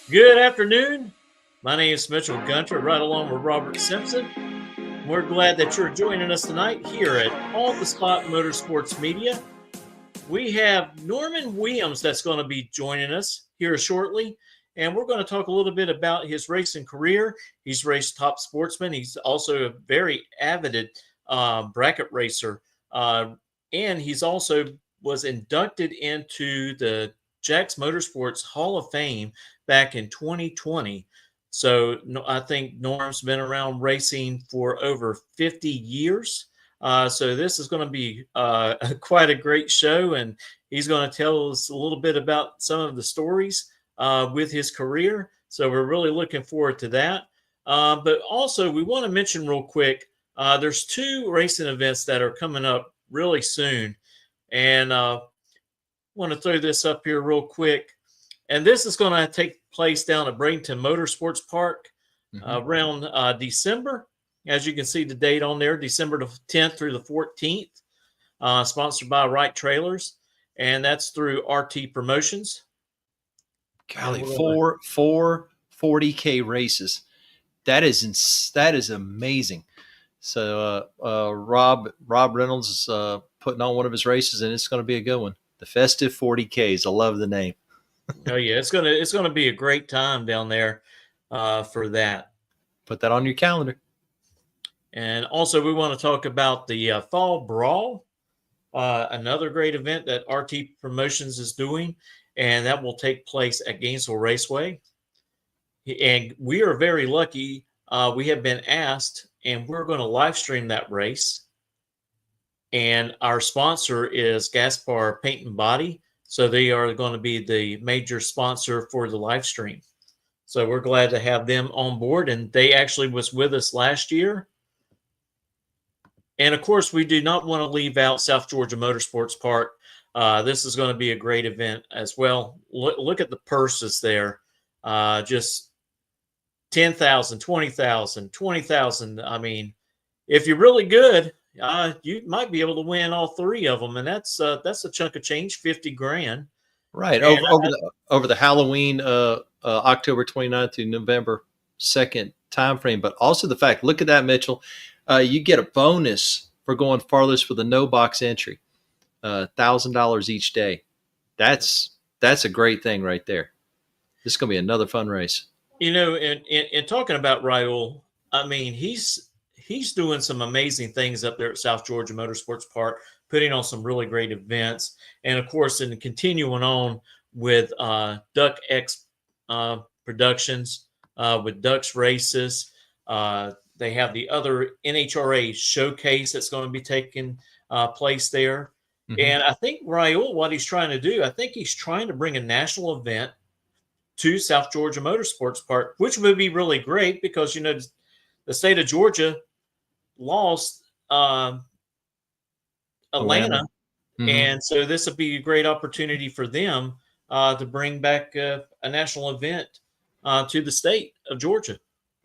Good afternoon. My name is Mitchell Gunter, right along with Robert Simpson. We're glad that you're joining us tonight here at On the Spot Motorsports Media. We have Norman Williams that's going to be joining us here shortly, and we're going to talk a little bit about his racing career. He's raced top sportsman. He's also a very avid bracket racer, and he's also was inducted into the Jax Motorsports Hall of Fame back in 2020. So I think Norm's been around racing for over 50 years. So this is going to be quite a great show, and he's going to tell us a little bit about some of the stories with his career. So we're really looking forward to that. But also we want to mention real quick, there's two racing events that are coming up really soon. And want to throw this up here real quick. And this is going to take place down at Bradenton Motorsports Park around December. As you can see the date on there, December the 10th through the 14th, sponsored by Wright Trailers. And that's through RT Promotions. Golly, four 40K races. That is amazing. So Rob Reynolds is putting on one of his races, and it's going to be a good one. The Festive 40Ks. I love the name. Oh yeah, it's gonna be a great time down there for that. Put that on your calendar. And also, we want to talk about the Fall Brawl, another great event that RT Promotions is doing, and that will take place at Gainesville Raceway. And we are very lucky. We have been asked, and we're going to live stream that race. And our sponsor is Gaspar Paint and Body. So they are going to be the major sponsor for the live stream. So we're glad to have them on board. And they actually was with us last year. And of course, we do not want to leave out South Georgia Motorsports Park. This is going to be a great event as well. Look at the purses there. Just 10,000, 20,000, 20,000. I mean, if you're really good, you might be able to win all three of them, and that's a chunk of change, 50 grand. Right. Over the Halloween, October 29th to November 2nd time frame, but also the fact, look at that, Mitchell. You get a bonus for going farthest with a no box entry, $1,000 each day. That's a great thing right there. This is going to be another fun race. You know, in talking about Raul, I mean, he's doing some amazing things up there at South Georgia Motorsports Park, putting on some really great events. And, of course, in continuing on with Duck X Productions, with Ducks Races. They have the other NHRA showcase that's going to be taking place there. Mm-hmm. And I think Raul, what he's trying to do, I think he's trying to bring a national event to South Georgia Motorsports Park, which would be really great because, you know, the state of Georgia lost Atlanta. Mm-hmm. And so this would be a great opportunity for them to bring back a national event to the state of Georgia.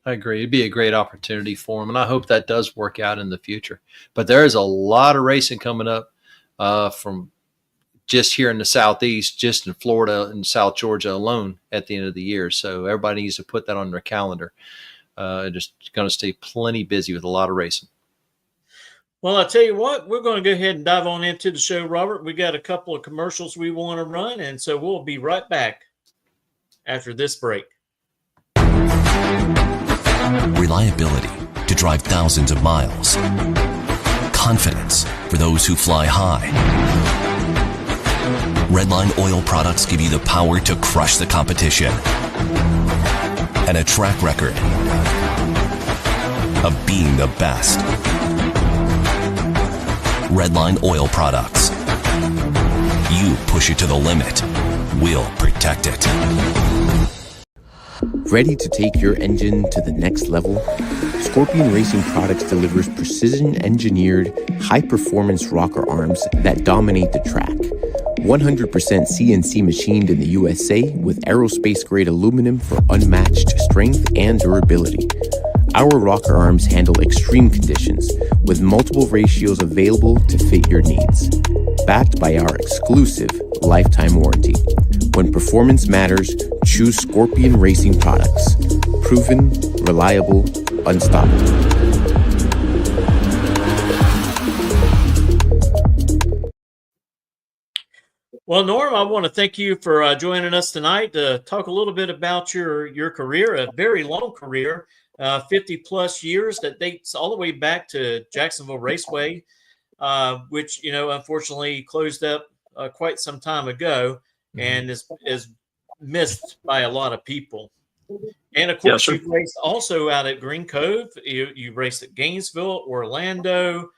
I agree. It'd be a great opportunity for them, and I hope that does work out in the future. But there is a lot of racing coming up from just here in the Southeast, just in Florida and South Georgia alone at the end of the year. So everybody needs to put that on their calendar. Just going to stay plenty busy with a lot of racing. Well, I'll tell you what, we're going to go ahead and dive on into the show, Robert. We got a couple of commercials we want to run, and so we'll be right back after this break. Reliability to drive thousands of miles. Confidence for those who fly high. Redline oil products give you the power to crush the competition. And a track record of being the best. Redline oil products. You push it to the limit, we'll protect it. Ready to take your engine to the next level? Scorpion Racing Products delivers precision-engineered, high-performance rocker arms that dominate the track. 100% CNC machined in the USA with aerospace-grade aluminum for unmatched strength and durability. Our rocker arms handle extreme conditions with multiple ratios available to fit your needs. Backed by our exclusive lifetime warranty. When performance matters, choose Scorpion Racing products. Proven, reliable, unstoppable. Well, Norm, I want to thank you for joining us tonight to talk a little bit about your career, a very long career, 50 plus years that dates all the way back to Jacksonville Raceway, which, unfortunately closed up quite some time ago and is missed by a lot of people. And of course, you've raced also out at Green Cove. You raced at Gainesville, Orlando.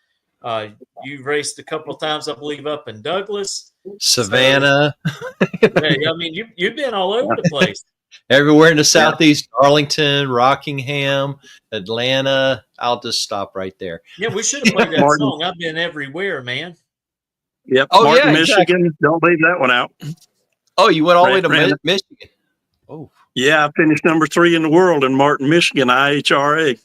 You've raced a couple of times, I believe, up in Douglas. Savannah. Yeah, I mean, you've been all over the place. Everywhere in the Southeast, Arlington, Rockingham, Atlanta. I'll just stop right there. Yeah, we should have played that song. I've been everywhere, man. Yep. Oh, Martin, yeah, Michigan. exactly. Don't leave that one out. Oh, you went all the way to Michigan. Oh. Yeah, I finished number 3 in the world in Martin, Michigan, IHRA.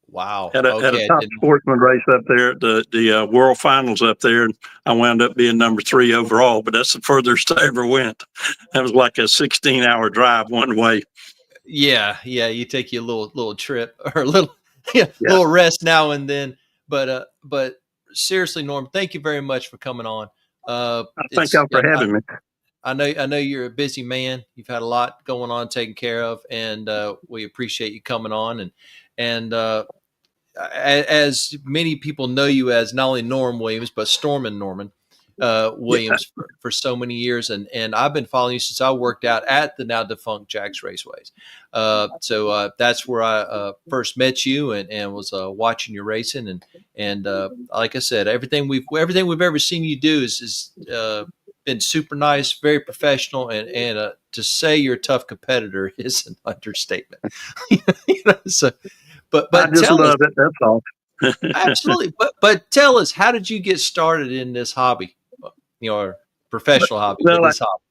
Wow. Had a top Sportsman race up there at the World Finals up there, and I wound up being number 3 overall. But that's the furthest I ever went. That was like a 16-hour drive one way. Yeah. You take you a little trip or a little rest now and then. But seriously, Norm, thank you very much for coming on. Thank y'all for having me. I know you're a busy man. You've had a lot going on, taken care of, and we appreciate you coming on. And as many people know you as not only Norm Williams, but Stormin' Norman Williams for so many years. And I've been following you since I worked out at the now defunct Jax Raceways. So that's where I first met you and was watching your racing. And like I said, everything we've ever seen you do is been super nice, very professional, and to say you're a tough competitor is an understatement. So, but I just love it. That's all. Absolutely. But tell us, how did you get started in this hobby, or professional hobby? This hobby?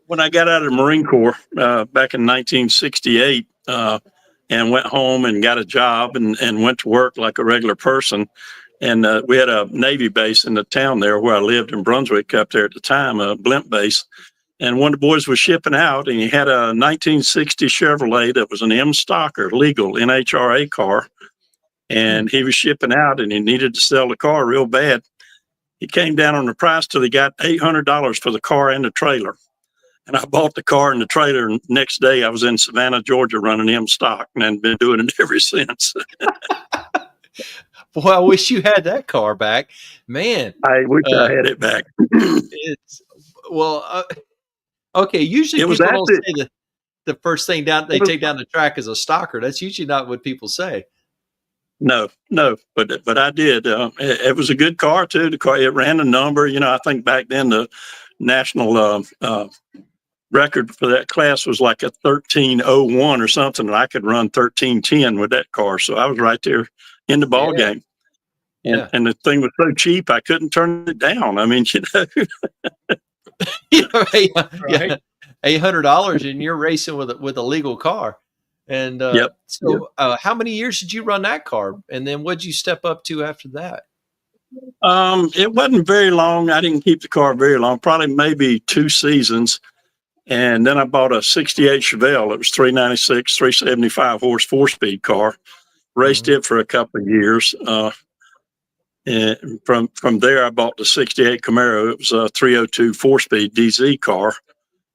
When I got out of the Marine Corps back in 1968 and went home and got a job and went to work like a regular person. And we had a Navy base in the town there where I lived in Brunswick up there at the time, a blimp base. And one of the boys was shipping out, and he had a 1960 Chevrolet that was an M Stocker, legal NHRA car. And he was shipping out, and he needed to sell the car real bad. He came down on the price till he got $800 for the car and the trailer. And I bought the car and the trailer, and next day I was in Savannah, Georgia, running M Stock, and I've been doing it ever since. Boy, I wish you had that car back, man. I wish I had it back. Okay. Usually people don't say the first thing they take down the track is a stocker. That's usually not what people say. No, but I did. It was a good car too. The car, it ran a number. I think back then the national record for that class was like a 13:01 or something, and I could run 13:10 with that car. So I was right there in the ball game. And the thing was so cheap, I couldn't turn it down. I mean, right. $800 and you're racing with a legal car. And how many years did you run that car? And then what'd you step up to after that? It wasn't very long. I didn't keep the car very long, probably maybe 2 seasons. And then I bought a 68 Chevelle. It was 396, 375 horse, 4-speed car. Raced it for a couple of years. And from there, I bought the 68 Camaro. It was a 302 4-speed DZ car.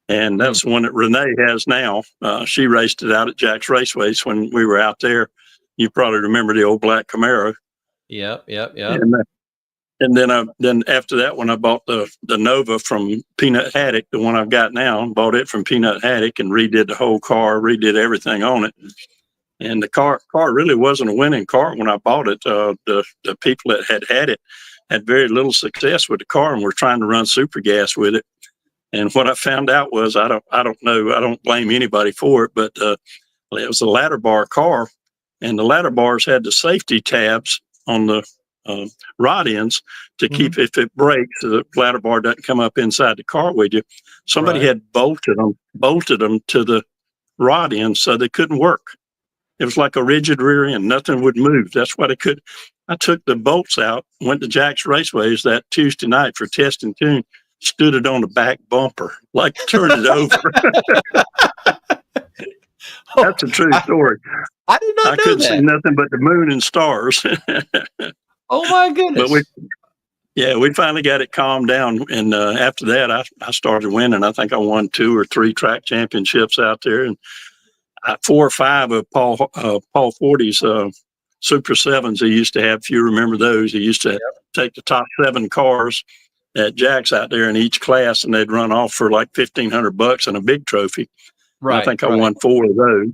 And that's the one that Renee has now. She raced it out at Jax Raceways when we were out there. You probably remember the old black Camaro. Yep. And then after that one, I bought the Nova from Peanut Haddock, the one I've got now. Bought it from Peanut Haddock and redid the whole car, redid everything on it. And the car really wasn't a winning car when I bought it. The people that had it had very little success with the car and were trying to run super gas with it. And what I found out was, I don't know, I don't blame anybody for it, but it was a ladder bar car, and the ladder bars had the safety tabs on the rod ends to keep, if it breaks, the ladder bar doesn't come up inside the car with you. Somebody had bolted them to the rod ends so they couldn't work. It was like a rigid rear end. Nothing would move. That's why they could. I took the bolts out, went to Jax Raceways that Tuesday night for test and tune. stood it on the back bumper, like turned it over. That's a true story. I did not I know couldn't see that. nothing but the moon and stars. Oh my goodness. But we finally got it calmed down. And after that, I started winning. I think I won 2 or 3 track championships out there. And 4 or 5 of Paul Forty's Super 7s he used to have, if you remember those. He used to take the top 7 cars at Jax out there in each class, and they'd run off for like $1,500 and a big trophy. Right. I think I won 4 of those.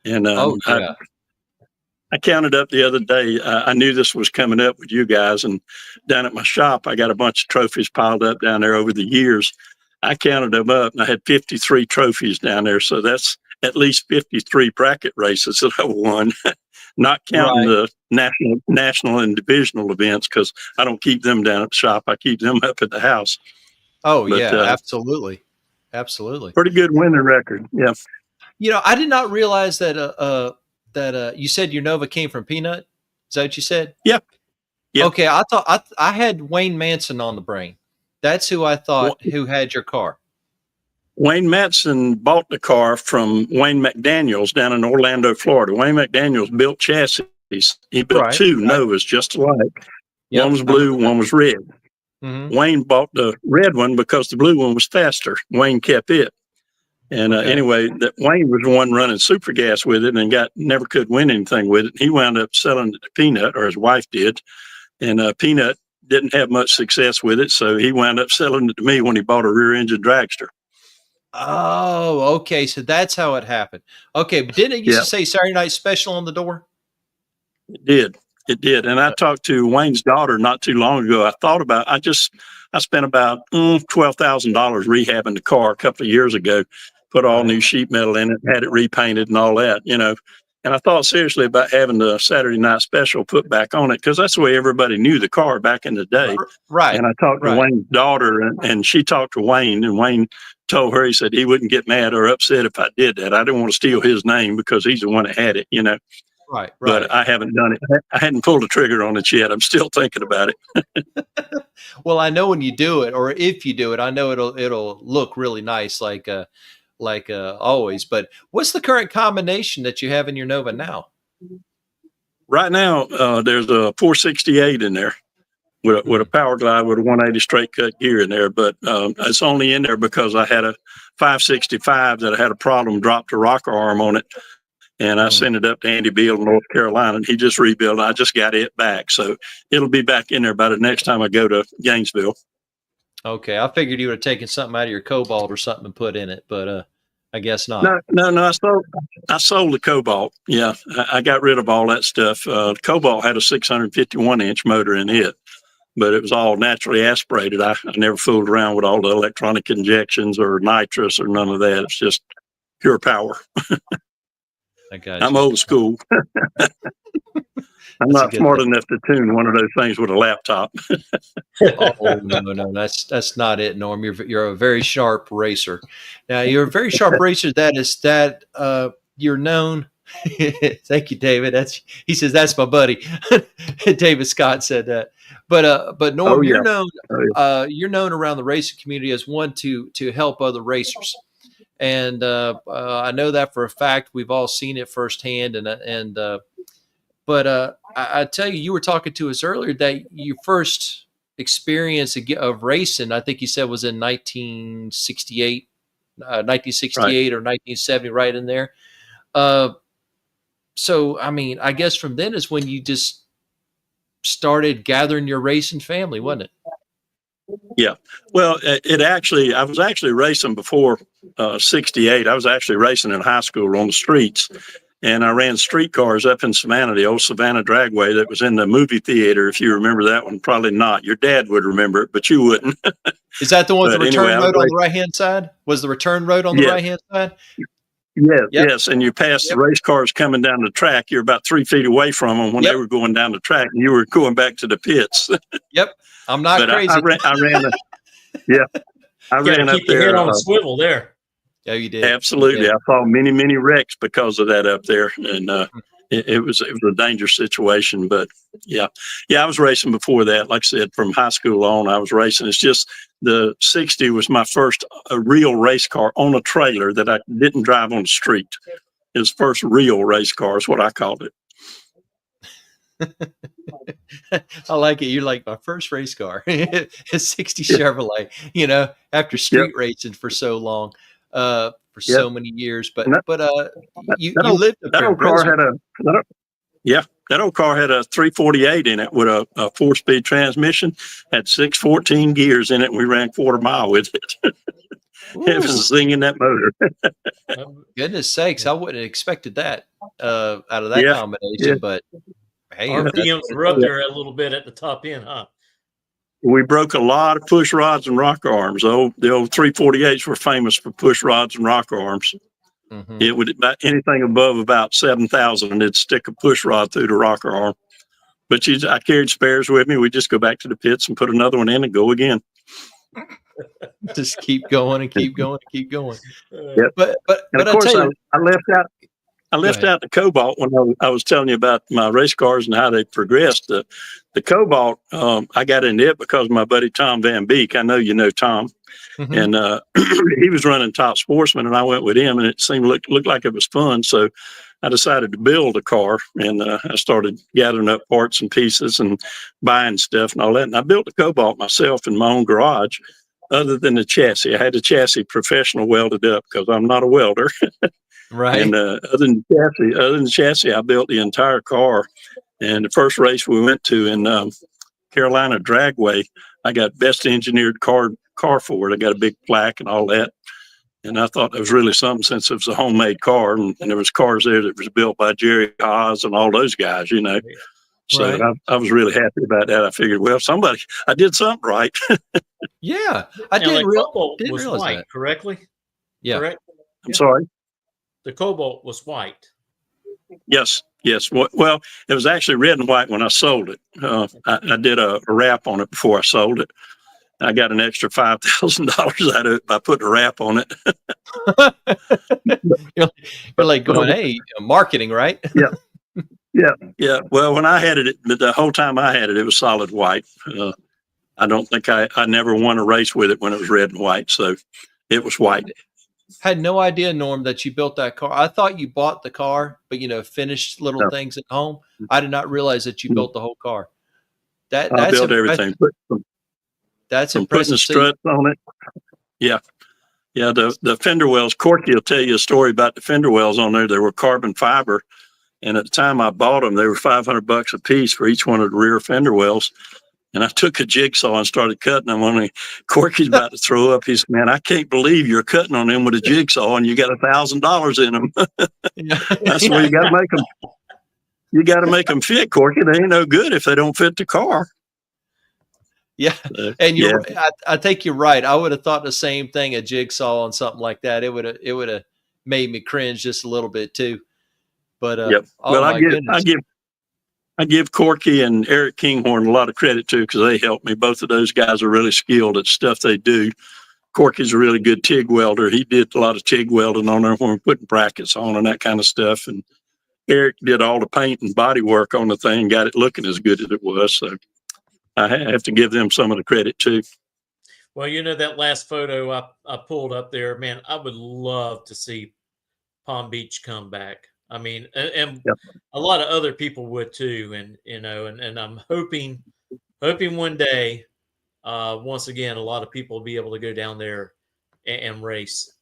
And I counted up the other day. I knew this was coming up with you guys, and down at my shop, I got a bunch of trophies piled up down there over the years. I counted them up, and I had 53 trophies down there. So that's at least 53 bracket races that I won, not counting the national and divisional events, because I don't keep them down at the shop. I keep them up at the house. Oh, but, absolutely. Absolutely. Pretty good winning record. Yeah. You know, I did not realize that you said your Nova came from Peanut. Is that what you said? Yep. Okay. I thought I had Wayne Manson on the brain. That's who I thought who had your car. Wayne Manson bought the car from Wayne McDaniels down in Orlando, Florida. Wayne McDaniels built chassis. He built 2 Novas just alike. Yep. One was blue, one was red. Mm-hmm. Wayne bought the red one because the blue one was faster. Wayne kept it. And anyway, Wayne was the one running super gas with it and never could win anything with it. He wound up selling it to Peanut, or his wife did. And Peanut didn't have much success with it, so he wound up selling it to me when he bought a rear engine dragster. Oh, okay. So that's how it happened. Okay. But didn't it used to say Saturday Night Special on the door? It did. It did. And I talked to Wayne's daughter not too long ago. I spent about $12,000 rehabbing the car a couple of years ago, put all new sheet metal in it, had it repainted and all that, you know. And I thought seriously about having the Saturday Night Special put back on it, because that's the way everybody knew the car back in the day. Right. And I talked to Wayne's daughter, and she talked to Wayne, and Wayne told her, he said he wouldn't get mad or upset if I did that. I didn't want to steal his name because he's the one that had it, you know. Right. But I haven't done it. I hadn't pulled the trigger on it yet. I'm still thinking about it. Well, I know when you do it, or if you do it, I know it'll look really nice, like always. But what's the current combination that you have in your Nova now? Right now, there's a 468 in there with a power glide with a 180 straight cut gear in there. But it's only in there because I had a 565 that I had a problem, dropped a rocker arm on it. And I sent it up to Andy Beal in North Carolina, and he just rebuilt it. I just got it back. So it'll be back in there by the next time I go to Gainesville. Okay. I figured you would have taken something out of your Cobalt or something and put in it, but I guess not. No. I sold the Cobalt. Yeah. I got rid of all that stuff. The Cobalt had a 651-inch motor in it, but it was all naturally aspirated. I never fooled around with all the electronic injections or nitrous or none of that. It's just pure power. I'm old school. I'm not smart enough to tune one of those things with a laptop. Oh no, that's not it, Norm. You're a very sharp racer. Now you're a very sharp racer. You're known. Thank you, David. He says that's my buddy. David Scott said that. But Norm, you're known. You're known around the racing community as one to help other racers. And I know that for a fact. We've all seen it firsthand. But I tell you, you were talking to us earlier that your first experience of racing, I think you said, was in 1968 or 1970, right in there. So, I mean, I guess from then is when you just started gathering your racing family, wasn't it? Yeah. Well, I was actually racing before 68. I was actually racing in high school on the streets, and I ran street cars up in Savannah, the old Savannah Dragway that was in the movie theater. If you remember that one, probably not. Your dad would remember it, but you wouldn't. Is that the one with the return road on the right-hand side? Was the return road on the right-hand side? Yes. And you passed the race cars coming down the track. You're about 3 feet away from them when they were going down the track, and you were going back to the pits. Yep. I'm not crazy. I ran up keep there. Your head on a swivel there. Yeah, you did. Absolutely. Yeah. I saw many wrecks because of that up there. And it was a dangerous situation. But yeah, I was racing before that. Like I said, from high school on, I was racing. It's just the 60 was my first real race car on a trailer that I didn't drive on the street. It was first real race car is what I called it. I like it. You're like my first race car, a 60 Chevrolet, you know, after street racing for so long, for so many years. But you lived up that there. Old car had that old car had a 348 in it with a 4-speed transmission, had 614 gears in it. And we ran 1/4 mile with it. It was singing that motor. Goodness sakes, I wouldn't have expected that out of that combination, but hey, RPMs were up there a little bit at the top end, huh? We broke a lot of push rods and rocker arms. The old 348s were famous for push rods and rocker arms. Mm-hmm. It would anything above about 7,000, and it'd stick a push rod through the rocker arm. But I carried spares with me. We just go back to the pits and put another one in and go again. Just keep going and keep going and keep going. Yep. But of course, I left out the Cobalt when I was telling you about my race cars and how they progressed. The Cobalt, I got into it because of my buddy Tom Van Beek. I know you know Tom. Mm-hmm. And he was running Top Sportsman, and I went with him, and it looked like it was fun. So I decided to build a car, and I started gathering up parts and pieces and buying stuff and all that. And I built the Cobalt myself in my own garage, other than the chassis. I had the chassis professional welded up because I'm not a welder. Right. And other than the chassis, I built the entire car. And the first race we went to in Carolina Dragway, I got best engineered car for it. I got a big plaque and all that. And I thought that was really something since it was a homemade car. And there was cars there that was built by Jerry Haas and all those guys, you know. So right. I was really happy about that. I figured, well, I did something right. Yeah. I didn't realize white, that. Correctly? Yeah. Correct? I'm sorry. The Cobalt was white. Yes. Well, it was actually red and white when I sold it. I did a wrap on it before I sold it. I got an extra $5,000 out of it by putting a wrap on it. You're like going, hey, marketing, right? Yeah. Well, when I had it, the whole time I had it, it was solid white. I don't think I never won a race with it when it was red and white. So it was white. Had no idea, Norm, that you built that car. I thought you bought the car, but finished little things at home. I did not realize that you built the whole car. I built everything. That's from impressive. Putting the struts on it. Yeah. The fender wells. Corky will tell you a story about the fender wells on there. They were carbon fiber, and at the time I bought them, they were $500 a piece for each one of the rear fender wells. And I took a jigsaw and started cutting them on. Corky's about to throw up. He said, "Man, I can't believe you're cutting on them with a jigsaw, and you got $1,000 in them." That's where you got to make them. You got to make them fit, Corky. They ain't no good if they don't fit the car. Yeah, and I think you're right. I would have thought the same thing. A jigsaw on something like that, it would have made me cringe just a little bit too. But well, I give Corky and Eric Kinghorn a lot of credit too, because they helped me. Both of those guys are really skilled at stuff they do. Corky's a really good TIG welder. He did a lot of TIG welding on there when we're putting brackets on and that kind of stuff. And Eric did all the paint and body work on the thing, got it looking as good as it was. So I have to give them some of the credit too. Well, that last photo I pulled up there, man, I would love to see Palm Beach come back. I mean, and a lot of other people would too. And, and I'm hoping one day, once again, a lot of people will be able to go down there and race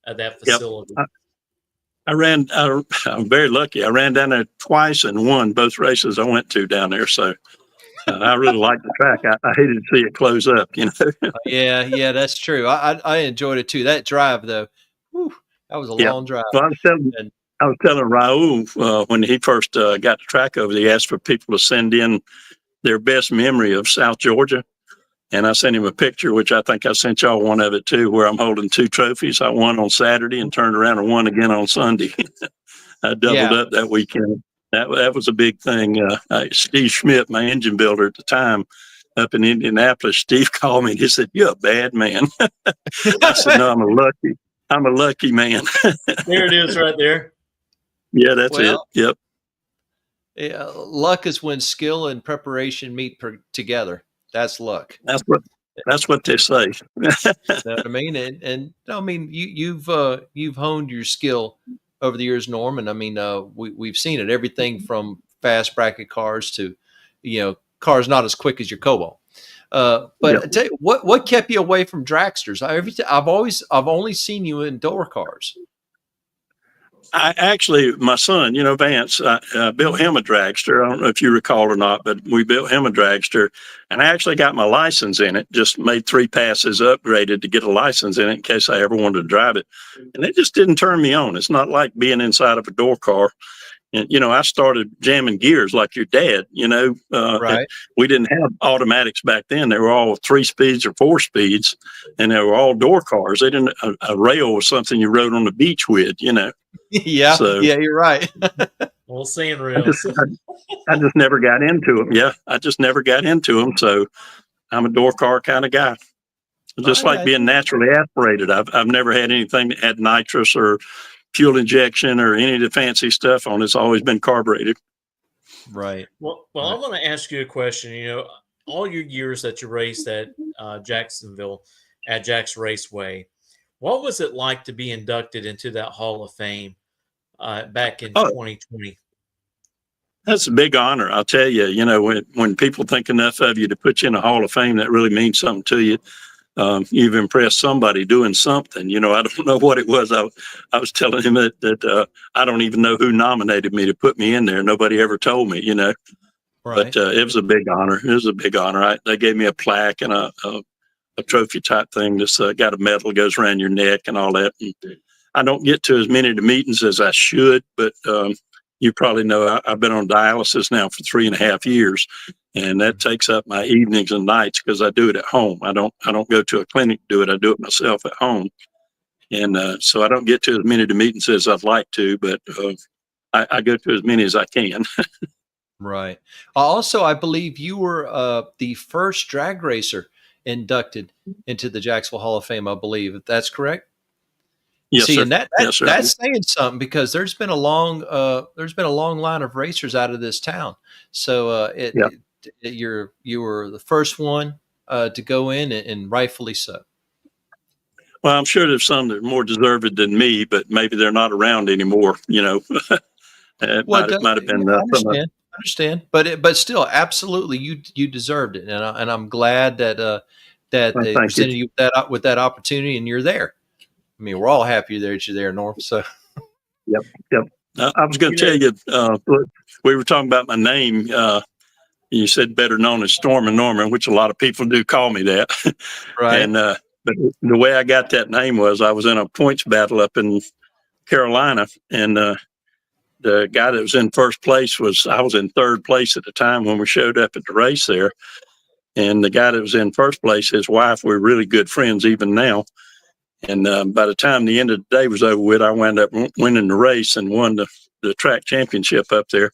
at that facility. I'm very lucky. I ran down there twice and won both races I went to down there. So I really liked the track. I hated to see it close up, Yeah, that's true. I enjoyed it too. That drive though, that was a long drive. Well, I was telling Raul when he first got the track over, he asked for people to send in their best memory of South Georgia. And I sent him a picture, which I think I sent y'all one of it too, where I'm holding 2 trophies. I won on Saturday and turned around and won again on Sunday. I doubled up that weekend. That was a big thing. Steve Schmidt, my engine builder at the time up in Indianapolis, Steve called me and he said, "You're a bad man." I said, "No, I'm lucky. I'm a lucky man. There it is right there. Yeah, that's it. Yep. Luck is when skill and preparation meet together. That's luck. That's what they say. You know what I mean? And I mean, you've honed your skill over the years, Norm. And I mean, we've seen it. Everything from fast bracket cars to, cars not as quick as your Cobalt. But I tell you, what kept you away from dragsters? I've only seen you in door cars. My son, Vance, I built him a dragster. I don't know if you recall or not, but we built him a dragster, and I actually got my license in it. Just made 3 passes, upgraded to get a license in it in case I ever wanted to drive it. And it just didn't turn me on. It's not like being inside of a door car. And, I started jamming gears like your dad, Right. We didn't have automatics back then. They were all 3 speeds or 4 speeds, and they were all door cars. They didn't, a rail was something you rode on the beach with, Yeah. So, yeah, you're right. Well, sand rails. I just never got into them. Yeah. I just never got into them. So I'm a door car kind of guy. Just like being naturally aspirated. I've never had anything that had nitrous or fuel injection or any of the fancy stuff on. It's always been carbureted. Right. Well, I want to ask you a question. All your years that you raced at Jacksonville at Jax Raceway, what was it like to be inducted into that Hall of Fame back in 2020? That's a big honor. I'll tell you, when people think enough of you to put you in a Hall of Fame, that really means something to you. You've impressed somebody doing something. I don't know what it was. I was telling him that I don't even know who nominated me to put me in there. Nobody ever told me, Right. But it was a big honor. It was a big honor. They gave me a plaque and a trophy type thing that's got a medal, goes around your neck and all that. And I don't get to as many of the meetings as I should, but you probably know I've been on dialysis now for 3.5 years, and that takes up my evenings and nights because I do it at home. I don't go to a clinic to do it. I do it myself at home. And so I don't get to as many of the meetings as I'd like to, but I go to as many as I can. Right. Also, I believe you were the first drag racer inducted into the Jacksonville Hall of Fame, I believe. If that's correct? Yes, See, sir. and Yes, sir. that's saying something because there's been a long line of racers out of this town. So you were the first one to go in, and rightfully so. Well, I'm sure there's some that are more deserved than me, but maybe they're not around anymore. It might have been. I understand, but still, absolutely, you deserved it, and I'm glad that they presented you with that opportunity, and you're there. I mean, we're all happy that you're there, Norm. So, yep. I was going to tell you, we were talking about my name. You said better known as Stormin' Norman, which a lot of people do call me that. Right. And but the way I got that name was I was in a points battle up in Carolina, and the guy that was in first place I was in third place at the time when we showed up at the race there. And the guy that was in first place, his wife, we're really good friends even now. And by the time the end of the day was over with, I wound up winning the race and won the track championship up there.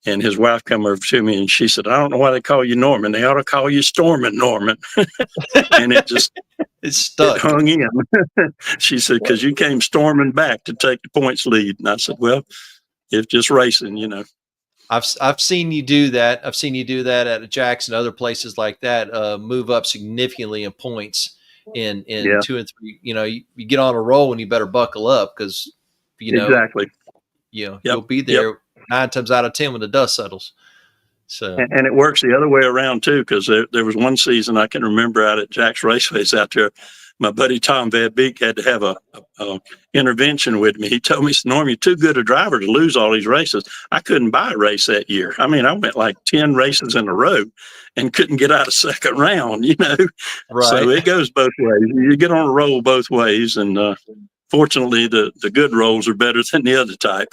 And his wife come over to me and she said, "I don't know why they call you Norman. They ought to call you Stormin' Norman." And it just stuck. It hung in. She said, "Because you came storming back to take the points lead." And I said, "Well, it's just racing, I've seen you do that. I've seen you do that at Jax and other places like that. Move up significantly in points in 2 and 3. You get on a roll and you better buckle up because exactly. You'll be there 9 times out of 10 when the dust settles. So and it works the other way around too, because there was one season I can remember out at Jax Raceways out there. My buddy Tom Van Beek had to have a intervention with me. He told me, "Norm, you're too good a driver to lose all these races." I couldn't buy a race that year. I mean, I went like 10 races in a row and couldn't get out of second round, Right. So it goes both ways. You get on a roll both ways. And fortunately, the good rolls are better than the other type.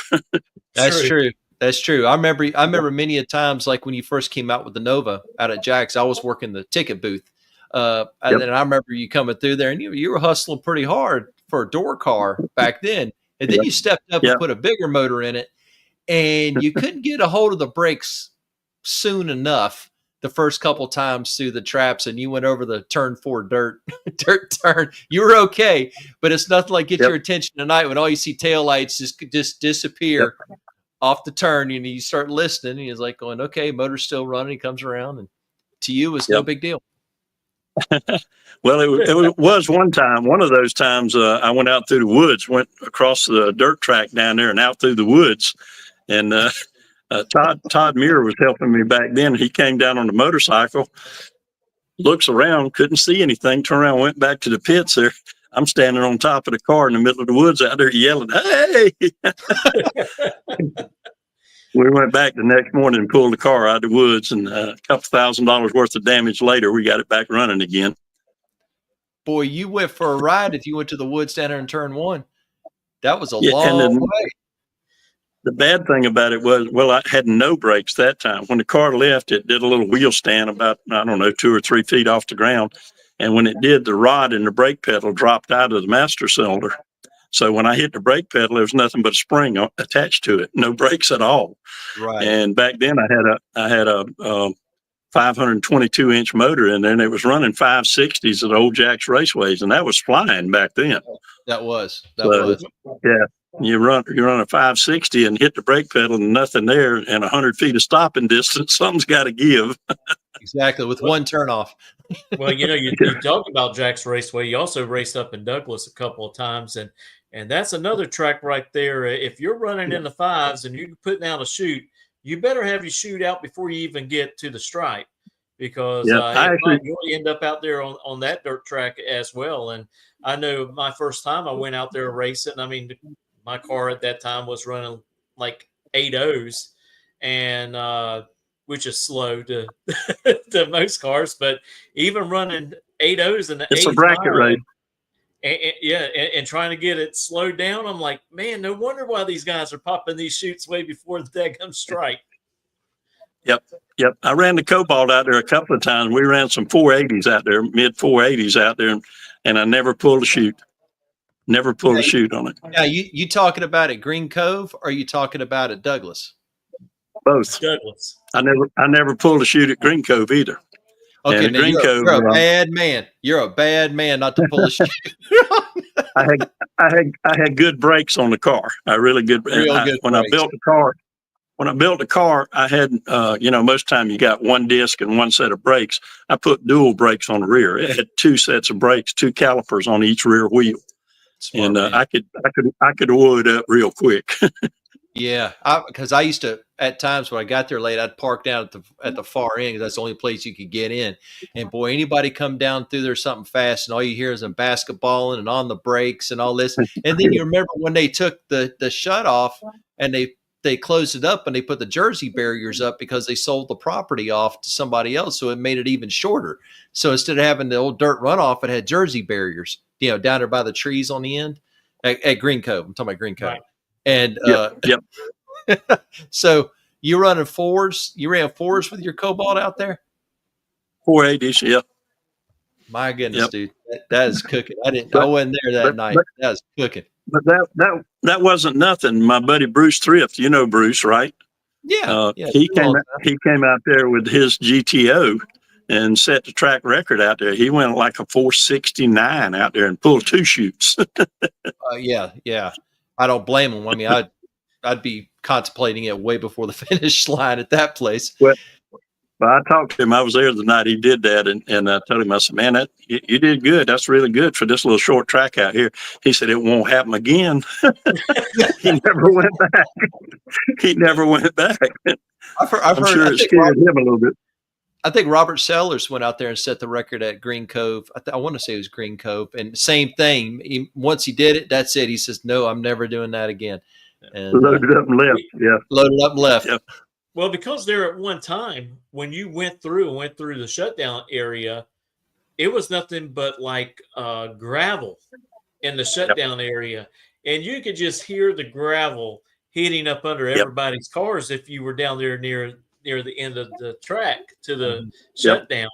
That's true. That's true. I remember many a times, like when you first came out with the Nova out at Jax, I was working the ticket booth. And then I remember you coming through there and you were hustling pretty hard for a door car back then. And then you stepped up and put a bigger motor in it and you couldn't get a hold of the brakes soon enough the first couple times through the traps and you went over the turn 4 dirt turn, you were okay, but it's nothing like get your attention tonight when all you see taillights just disappear off the turn, and you start listening, and he's like going, okay, motor's still running. He comes around, and to you, it's no big deal. Well, it was one of those times I went out through the woods, went across the dirt track down there and out through the woods. And Todd Muir was helping me back then. He came down on the motorcycle, looks around, couldn't see anything, turned around, went back to the pits there. I'm standing on top of the car in the middle of the woods out there yelling, hey! We went back the next morning and pulled the car out of the woods, and a couple $1,000 worth of damage later, we got it back running again. Boy, you went for a ride if you went to the woods down there in turn 1. That was a long way. The bad thing about it was, well, I had no brakes that time. When the car left, it did a little wheel stand about, 2 or 3 feet off the ground. And when it did, the rod and the brake pedal dropped out of the master cylinder. So when I hit the brake pedal, there was nothing but a spring attached to it, no brakes at all. Right. And back then I had a 522-inch motor in there, and it was running 560s at old Jax Raceways, and that was flying back then. That was. Yeah. You run a 560 and hit the brake pedal and nothing there, and 100 feet of stopping distance. Something's got to give. Exactly, with one turn off. Well, you talk about Jax Raceway. You also raced up in Douglas a couple of times, and that's another track right there. If you're running in the 5s and you're putting out a chute, you better have your chute out before you even get to the stripe, because you end up out there on that dirt track as well. And I know my first time I went out there racing, I mean, my car at that time was running like 8.0s, and which is slow to to most cars, but even running 8.0s in the it's a bracket race. And trying to get it slowed down, I'm like, man, no wonder why these guys are popping these chutes way before the daggum strike. Yep. I ran the Cobalt out there a couple of times. We ran some 480s out there, mid 480s out there, and I never pulled a chute. Never pulled a chute on it. Now, you talking about at Green Cove, or are you talking about at Douglas? Both. Douglas. I never pulled a chute at Green Cove either. Okay, now you're a bad man. You're a bad man not to pull a chute. I had good brakes on the car. When I built the car, I had most time you got one disc and one set of brakes. I put dual brakes on the rear. It had 2 sets of brakes, 2 calipers on each rear wheel. Smart, and I could oil it up real quick. Yeah, because I used to, at times when I got there late, I'd park down at the far end, because that's the only place you could get in. And boy, anybody come down through there something fast, and all you hear is them basketballing and on the brakes and all this. And then you remember when they took the shut off and they closed it up and they put the Jersey barriers up because they sold the property off to somebody else, so it made it even shorter. So instead of having the old dirt runoff, it had Jersey barriers, down there by the trees on the end at Green Cove. I'm talking about Green Cove. Right. And yep. So you running 4s? You ran 4s with your Cobalt out there? 480s, yeah. My goodness, dude, that is cooking. I wasn't there that night. That was cooking. But that wasn't nothing. My buddy Bruce Thrift, you know Bruce, right? Yeah. He came out there with his GTO and set the track record out there. He went like a 469 out there and pulled 2 chutes. Yeah. I don't blame him. I mean, I'd be contemplating it way before the finish line at that place. Well, I talked to him. I was there the night he did that, and I told him, I said, man, you did good. That's really good for this little short track out here. He said, it won't happen again. He never went back. I'm sure it scared him a little bit. I think Robert Sellers went out there and set the record at Green Cove. I want to say it was Green Cove. And same thing. Once he did it, that's it. He says, no, I'm never doing that again. And loaded up and left. Yeah. Loaded up and left. Yeah. Well, because there at one time, when you went through the shutdown area, it was nothing but like gravel in the shutdown area. And you could just hear the gravel hitting up under everybody's cars if you were down there near the end of the track to the shutdown.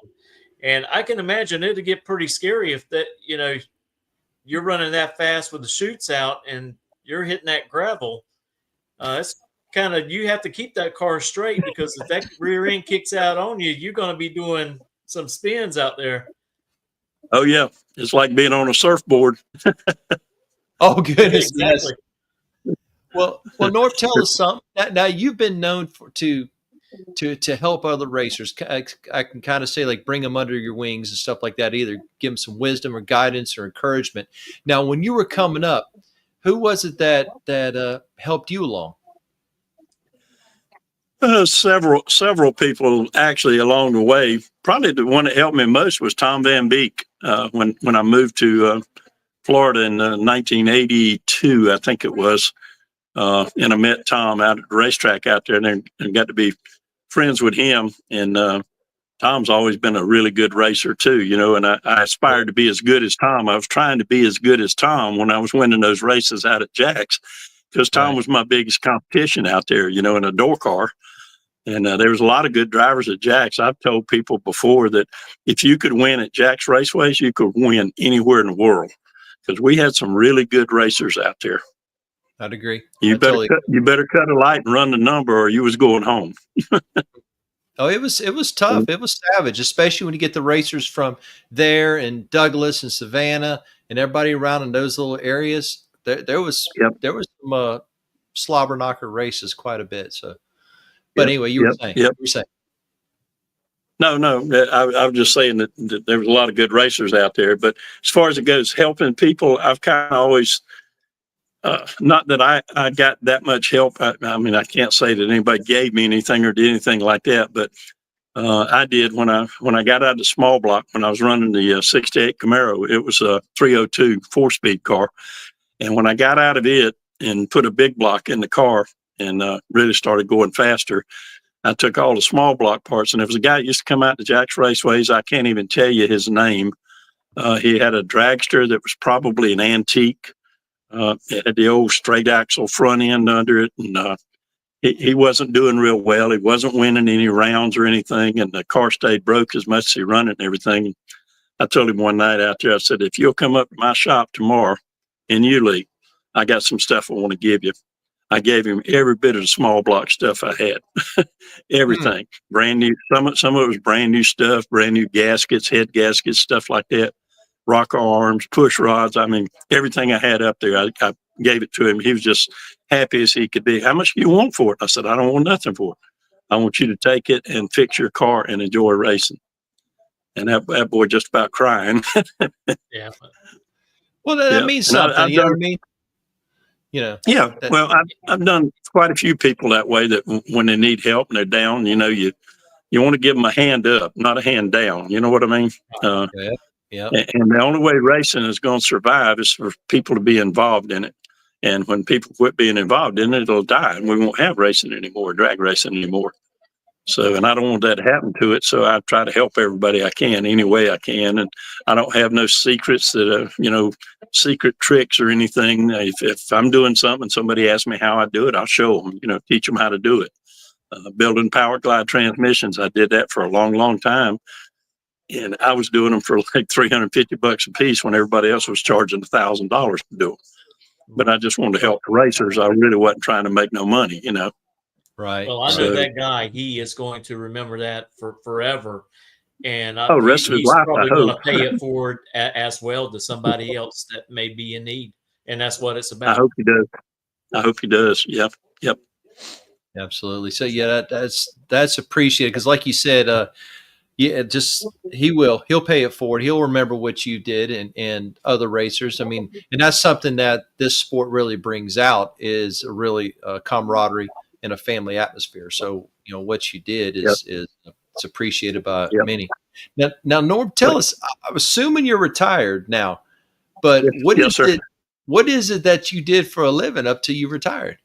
And I can imagine it'd get pretty scary if that, you're running that fast with the chutes out and you're hitting that gravel. It's you have to keep that car straight, because if that rear end kicks out on you, you're going to be doing some spins out there. Oh yeah, it's like being on a surfboard. Oh goodness, Exactly. yes. Well, Norm, tell us something. Now you've been known to help other racers. I can kind of say, like, bring them under your wings and stuff like that. Either give them some wisdom or guidance or encouragement. Now, when you were coming up, who was it that helped you along? Several people actually along the way. Probably the one that helped me most was Tom Van Beek. When I moved to Florida in 1982, I think it was, and I met Tom out at the racetrack out there, and got to be friends with him. And Tom's always been a really good racer too, and I aspired to be as good as Tom. I was trying to be as good as Tom when I was winning those races out at Jax, because Tom was my biggest competition out there, in a door car. And there was a lot of good drivers at Jax. I've told people before that if you could win at Jax Raceways, you could win anywhere in the world, because we had some really good racers out there. I'd agree. You better cut a light and run the number, or you was going home. Oh, it was tough. It was savage, especially when you get the racers from there and Douglas and Savannah and everybody around in those little areas. There was some slobber knocker races quite a bit. So, but anyway, you were saying. No, I was just saying that there was a lot of good racers out there. But as far as it goes, helping people, I've kind of always, not that I got that much help. I mean, I can't say that anybody gave me anything or did anything like that, but I did when I got out of the small block, when I was running the 68 Camaro. It was a 302 4-speed car. And when I got out of it and put a big block in the car and really started going faster, I took all the small block parts. And there was a guy that used to come out to Jax Raceways. I can't even tell you his name. He had a dragster that was probably an antique. It had the old straight axle front end under it. And he wasn't doing real well. He wasn't winning any rounds or anything. And the car stayed broke as much as he run it and everything. I told him one night out there, I said, if you'll come up to my shop tomorrow in Yulee, I got some stuff I want to give you. I gave him every bit of the small block stuff I had. Everything. Brand new. Some of it was brand new stuff, brand new gaskets, head gaskets, stuff like that. Rocker arms, push rods. I mean, everything I had up there, I gave it to him. He was just happy as he could be. How much do you want for it? I said, I don't want nothing for it. I want you to take it and fix your car and enjoy racing. And that boy just about crying. Yeah. Well, that means something. You know what I mean? Yeah. Well, I've done quite a few people that way, that when they need help and they're down, you want to give them a hand up, not a hand down. You know what I mean? Yeah. And the only way racing is going to survive is for people to be involved in it. And when people quit being involved in it, it'll die, and we won't have racing anymore, drag racing anymore. So, and I don't want that to happen to it. So I try to help everybody I can, any way I can. And I don't have no secrets that, secret tricks or anything. If I'm doing something, somebody asks me how I do it, I'll show them, teach them how to do it. Building power glide transmissions, I did that for a long, long time. And I was doing them for like $350 a piece when everybody else was charging $1,000 to do them. But I just wanted to help the racers. I really wasn't trying to make no money, Right. Well, I know that guy. He is going to remember that for forever, and rest of his he's life, probably going to pay it forward as well to somebody else that may be in need, and that's what it's about. I hope he does. Yep. Absolutely. So yeah, that's appreciated, because, like you said, he'll pay it forward. He'll remember what you did and other racers. I mean, and that's something that this sport really brings out, is a really camaraderie in a family atmosphere. So, what you did is it's appreciated by many. Now, Norm, tell us, I'm assuming you're retired now, but what is it that you did for a living up till you retired?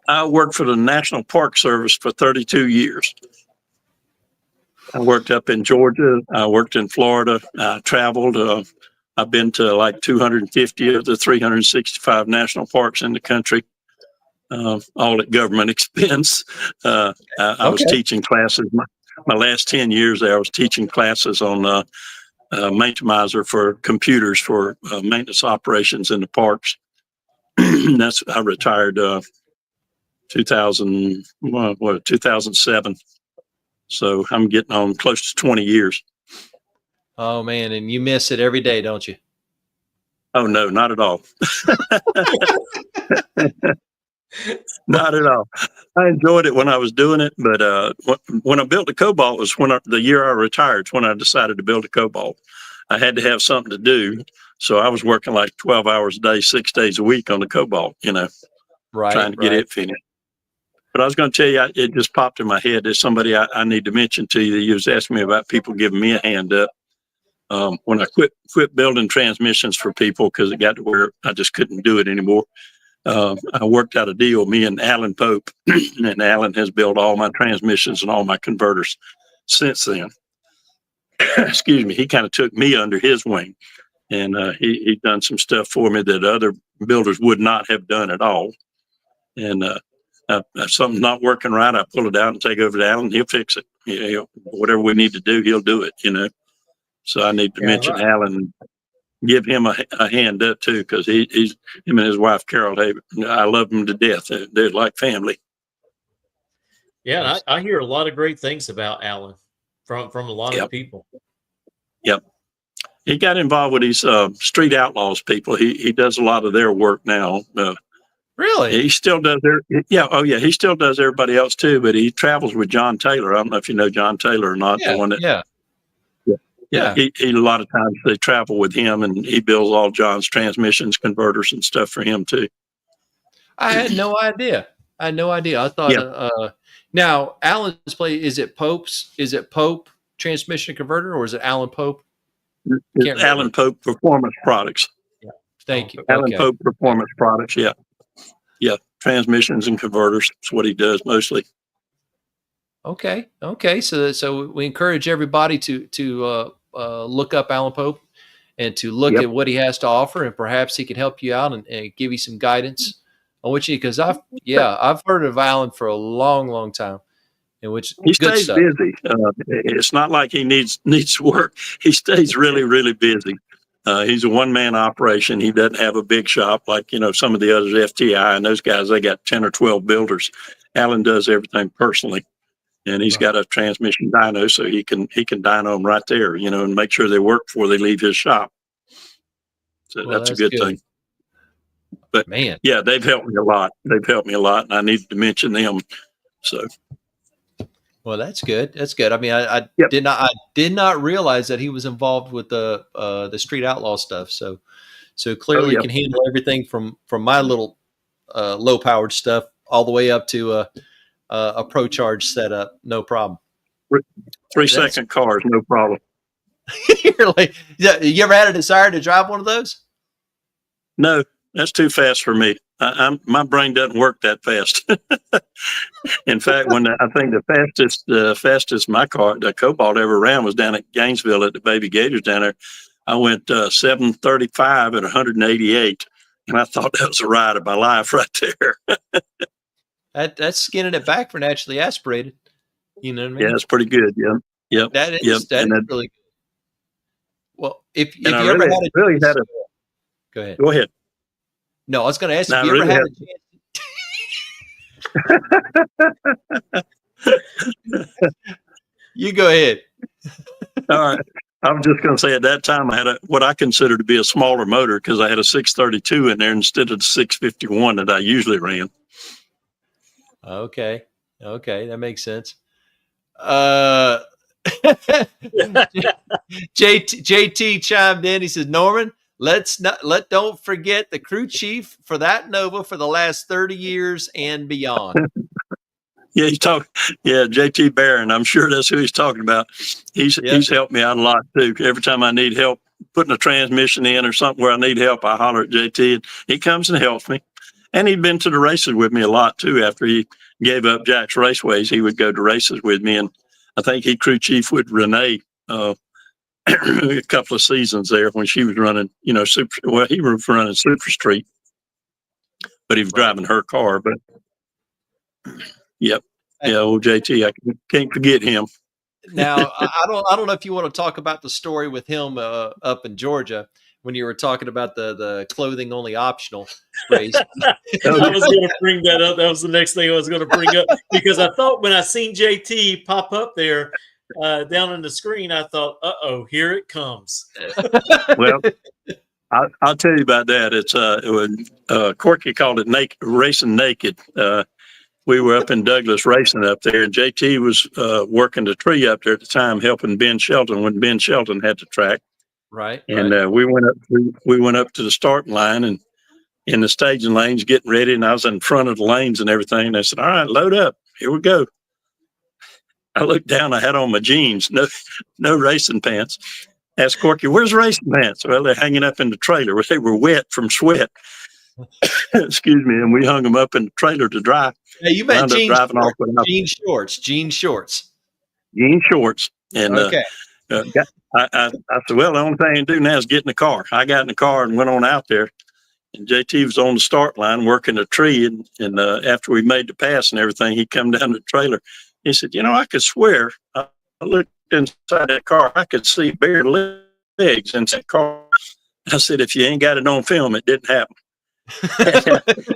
I worked for the National Park Service for 32 years. I worked up in Georgia. I worked in Florida. I traveled. I've been to like 250 of the 365 national parks in the country. All at government expense. I was teaching classes. My last 10 years there, I was teaching classes on Maintenimizer for computers for maintenance operations in the parks. I retired 2007. So I'm getting on close to 20 years. Oh man, and you miss it every day, don't you? Oh no, not at all. Not at all. I enjoyed it when I was doing it, but when I built the Cobalt was the year I retired. When I decided to build a Cobalt, I had to have something to do, so I was working like 12 hours a day, 6 days a week on the Cobalt. Trying to get it finished. But I was going to tell you, it just popped in my head. There's somebody I need to mention to you. You was asking me about people giving me a hand up. When I quit building transmissions for people because it got to where I just couldn't do it anymore. I worked out a deal, me and Alan Pope, and Alan has built all my transmissions and all my converters since then. Excuse me. He kind of took me under his wing, and he done some stuff for me that other builders would not have done at all. And if something's not working right, I pull it out and take it over to Alan. He'll fix it. Whatever we need to do, he'll do it. So I need to mention Alan. Give him a hand up too, because he's him and his wife Carol. I love them to death. They're like family. Yeah, I hear a lot of great things about Alan from a lot of people. Yep, he got involved with these street outlaws people. He does a lot of their work now. Really? He still does he still does everybody else too. But he travels with John Taylor. I don't know if you know John Taylor or not. The one that Yeah, he a lot of times they travel with him, and he builds all John's transmissions, converters, and stuff for him too. I had no idea. I thought now Alan's play is it Pope transmission converter, or is it Alan Pope? It's Alan Pope Performance Products. Yeah. Thank you. Alan Pope Performance Products. Yeah, transmissions and converters. That's what he does mostly. Okay. So we encourage everybody to look up Alan Pope and to look at what he has to offer, and perhaps he can help you out and give you some guidance on which because I've heard of Alan for a long time, in which he stays busy. It's not like he needs work. He stays really busy. He's a one-man operation. He doesn't have a big shop like some of the others, FTI and those guys. They got 10 or 12 builders. Alan does everything personally. And he's got a transmission dyno, so he can dyno them right there, and make sure they work before they leave his shop. So that's a good thing. But man, yeah, they've helped me a lot. And I needed to mention them. So, well, that's good. I mean, I did not realize that he was involved with the street outlaw stuff. So clearly, can handle everything from my little low powered stuff all the way up to a Pro Charge setup, no problem. 3-second cars, no problem. You're like, you ever had a desire to drive one of those? No, that's too fast for me. My brain doesn't work that fast. In fact, I think the fastest my car, the Cobalt, ever ran was down at Gainesville at the Baby Gators down there. I went 735 at 188, and I thought that was a ride of my life right there. That's skinning it back for naturally aspirated. You know what I mean? Yeah, that's pretty good. Yeah. Yep. That is really good. Well, if you ever had a Go ahead. No, I was going to ask if you ever had a chance. You go ahead. All right. I was just going to say at that time I had what I consider to be a smaller motor because I had a 632 in there instead of the 651 that I usually ran. Okay, that makes sense. JT chimed in. He says, Norman, don't forget the crew chief for that Nova for the last 30 years and beyond. Yeah, JT Barron. I'm sure that's who he's talking about. He's helped me out a lot too. Every time I need help putting a transmission in or something where I need help, I holler at JT and he comes and helps me. And he'd been to the races with me a lot too. After he gave up Jax Raceways, he would go to races with me. And I think he crew chief with Renee a couple of seasons there when she was running, he was running Super Street, but he was driving her car. But old JT, I can't forget him. Now, I don't know if you want to talk about the story with him up in Georgia, when you were talking about the clothing only optional race. I was going to bring that up. That was the next thing I was going to bring up, because I thought when I seen JT pop up there down on the screen, I thought, uh-oh, here it comes. Well, I'll tell you about that. It was Corky called it racing naked. We were up in Douglas racing up there, and JT was working the tree up there at the time, helping Ben Shelton when Ben Shelton had the track. Right. And we went up to the starting line and in the staging lanes, getting ready, and I was in front of the lanes and everything. And I said, "All right, load up. Here we go." I looked down. I had on my jeans, no racing pants. Asked Corky, "Where's racing pants?" Well, they're hanging up in the trailer. They were wet from sweat. Excuse me. And we hung them up in the trailer to dry. Hey, you meant jean shorts. Jean shorts. And okay. I said, well, the only thing to do now is get in the car. I got in the car and went on out there. And JT was on the start line working a tree. And after we made the pass and everything, he come down to the trailer. He said, I could swear I looked inside that car. I could see bare legs inside that car. I said, if you ain't got it on film, it didn't happen.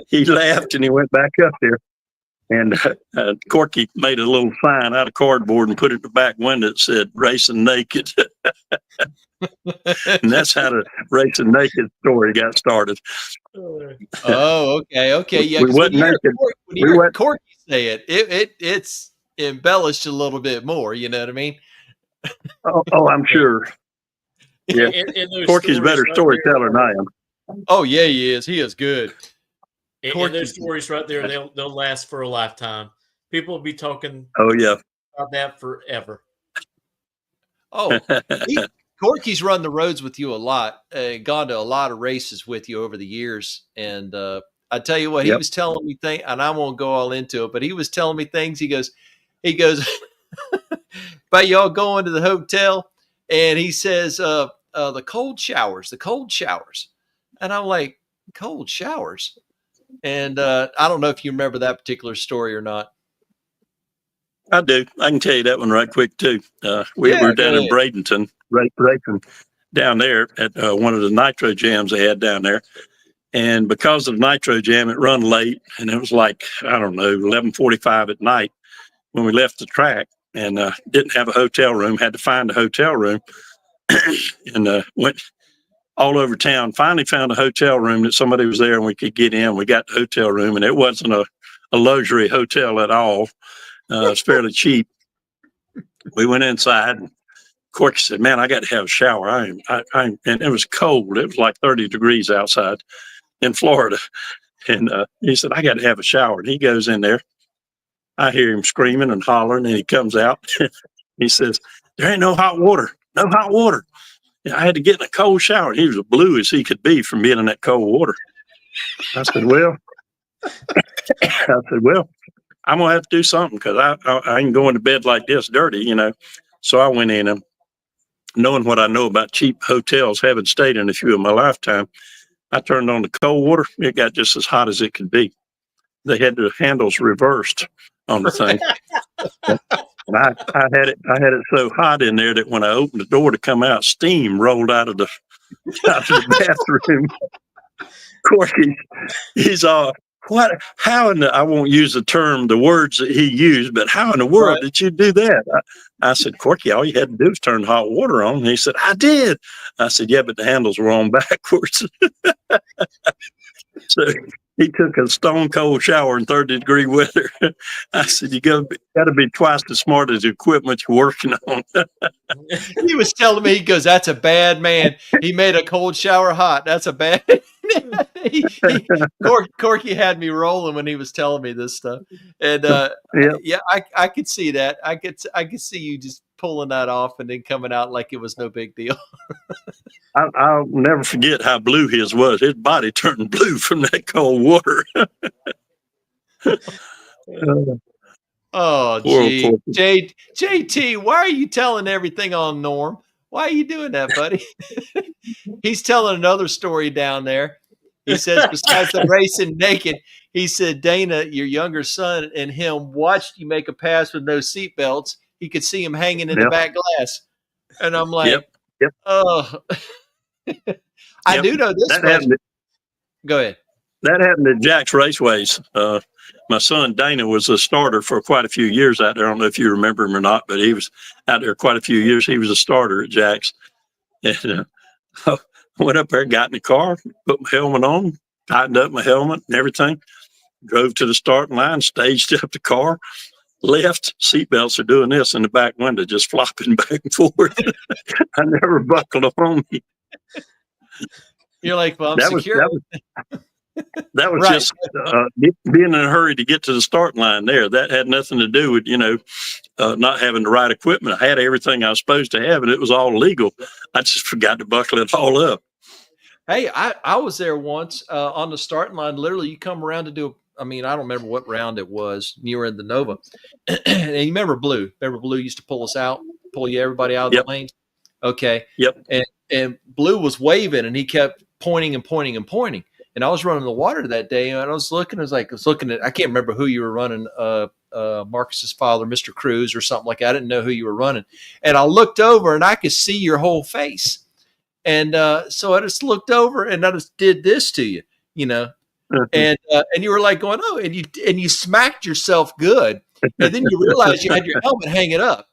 He laughed and he went back up there. And Corky made a little sign out of cardboard and put it in the back window that said "Racing Naked." And that's how the Racing Naked story got started. Oh, okay. Yeah, we when you hear Corky say it's embellished a little bit more. You know what I mean? Oh, I'm sure. Yeah, Corky's a better storyteller than I am. Oh, yeah, he is. He is good. And those stories right there, they'll last for a lifetime. People will be talking about that forever. Oh, Corky's run the roads with you a lot and gone to a lot of races with you over the years. And I tell you what, he was telling me things, and I won't go all into it, but he was telling me things. He goes, but y'all going to the hotel, and he says, the cold showers. And I'm like, cold showers? And I don't know if you remember that particular story or not. I do. I can tell you that one right quick, too. We were down in Bradenton, racing down there at one of the nitro jams they had down there. And because of the nitro jam, it run late. And it was like, I don't know, 11:45 at night when we left the track and didn't have a hotel room, had to find a hotel room and went all over town, finally found a hotel room that somebody was there and we could get in. We got the hotel room and it wasn't a luxury hotel at all. It's fairly cheap. We went inside and Corky said, "Man, I got to have a shower." And it was cold. It was like 30 degrees outside in Florida. And he said, "I got to have a shower." And he goes in there. I hear him screaming and hollering and he comes out. He says, "There ain't no hot water. No hot water." I had to get in a cold shower. He was as blue as he could be from being in that cold water. I said, well, I'm going to have to do something because I ain't going to bed like this dirty, So I went in and knowing what I know about cheap hotels, having stayed in a few in my lifetime, I turned on the cold water. It got just as hot as it could be. They had the handles reversed on the thing. And I had it so hot in there that when I opened the door to come out, steam rolled out of the bathroom. Corky, he's what? How in the, I won't use the words that he used, but how in the world did you do that? I said, "Corky, all you had to do was turn hot water on." And he said, "I did." I said, "Yeah, but the handles were on backwards." So he took a stone cold shower in 30-degree weather. I said, "You got to be twice as smart as the equipment you're working on." He was telling me, he goes, "That's a bad man. He made a cold shower hot. That's a bad." Corky had me rolling when he was telling me this stuff, and I could see that. I could see you just pulling that off and then coming out like it was no big deal. I'll never forget how blue his was. His body turned blue from that cold water. Oh, gee. JT, why are you telling everything on Norm? Why are you doing that, buddy? He's telling another story down there. He says, besides the racing naked, he said, Dana, your younger son, and him watched you make a pass with no seatbelts. He could see him hanging in the back glass. And I'm like, Yep. oh. I Yep. do know this That much. happened. Go ahead. That happened at Jax Raceways. My son Dana was a starter for quite a few years out there. I don't know if you remember him or not, but he was out there quite a few years. He was a starter at Jax. And I went up there, got in the car, put my helmet on, tightened up my helmet and everything, drove to the starting line, staged up the car, left. Seatbelts are doing this in the back window, just flopping back and forth. I never buckled up on me. You're like, well, I'm That was secure. that was Right. just being in a hurry to get to the start line there. That had nothing to do with, not having the right equipment. I had everything I was supposed to have, and it was all legal. I just forgot to buckle it all up. Hey, I was there once on the starting line. Literally, you come around to do, I don't remember what round it was. You were in the Nova. And you remember Blue? Remember Blue used to pull everybody out of Yep. the lanes? Okay. Yep. And Blue was waving, and he kept pointing and pointing and pointing. And I was running the water that day, and I was looking at, I can't remember who you were running, Marcus's father, Mr. Cruz or something like that. I didn't know who you were running. And I looked over, and I could see your whole face. And so I just looked over, and I just did this to you, and you were like going, oh, and you smacked yourself good. And then you realized you had your helmet hanging up.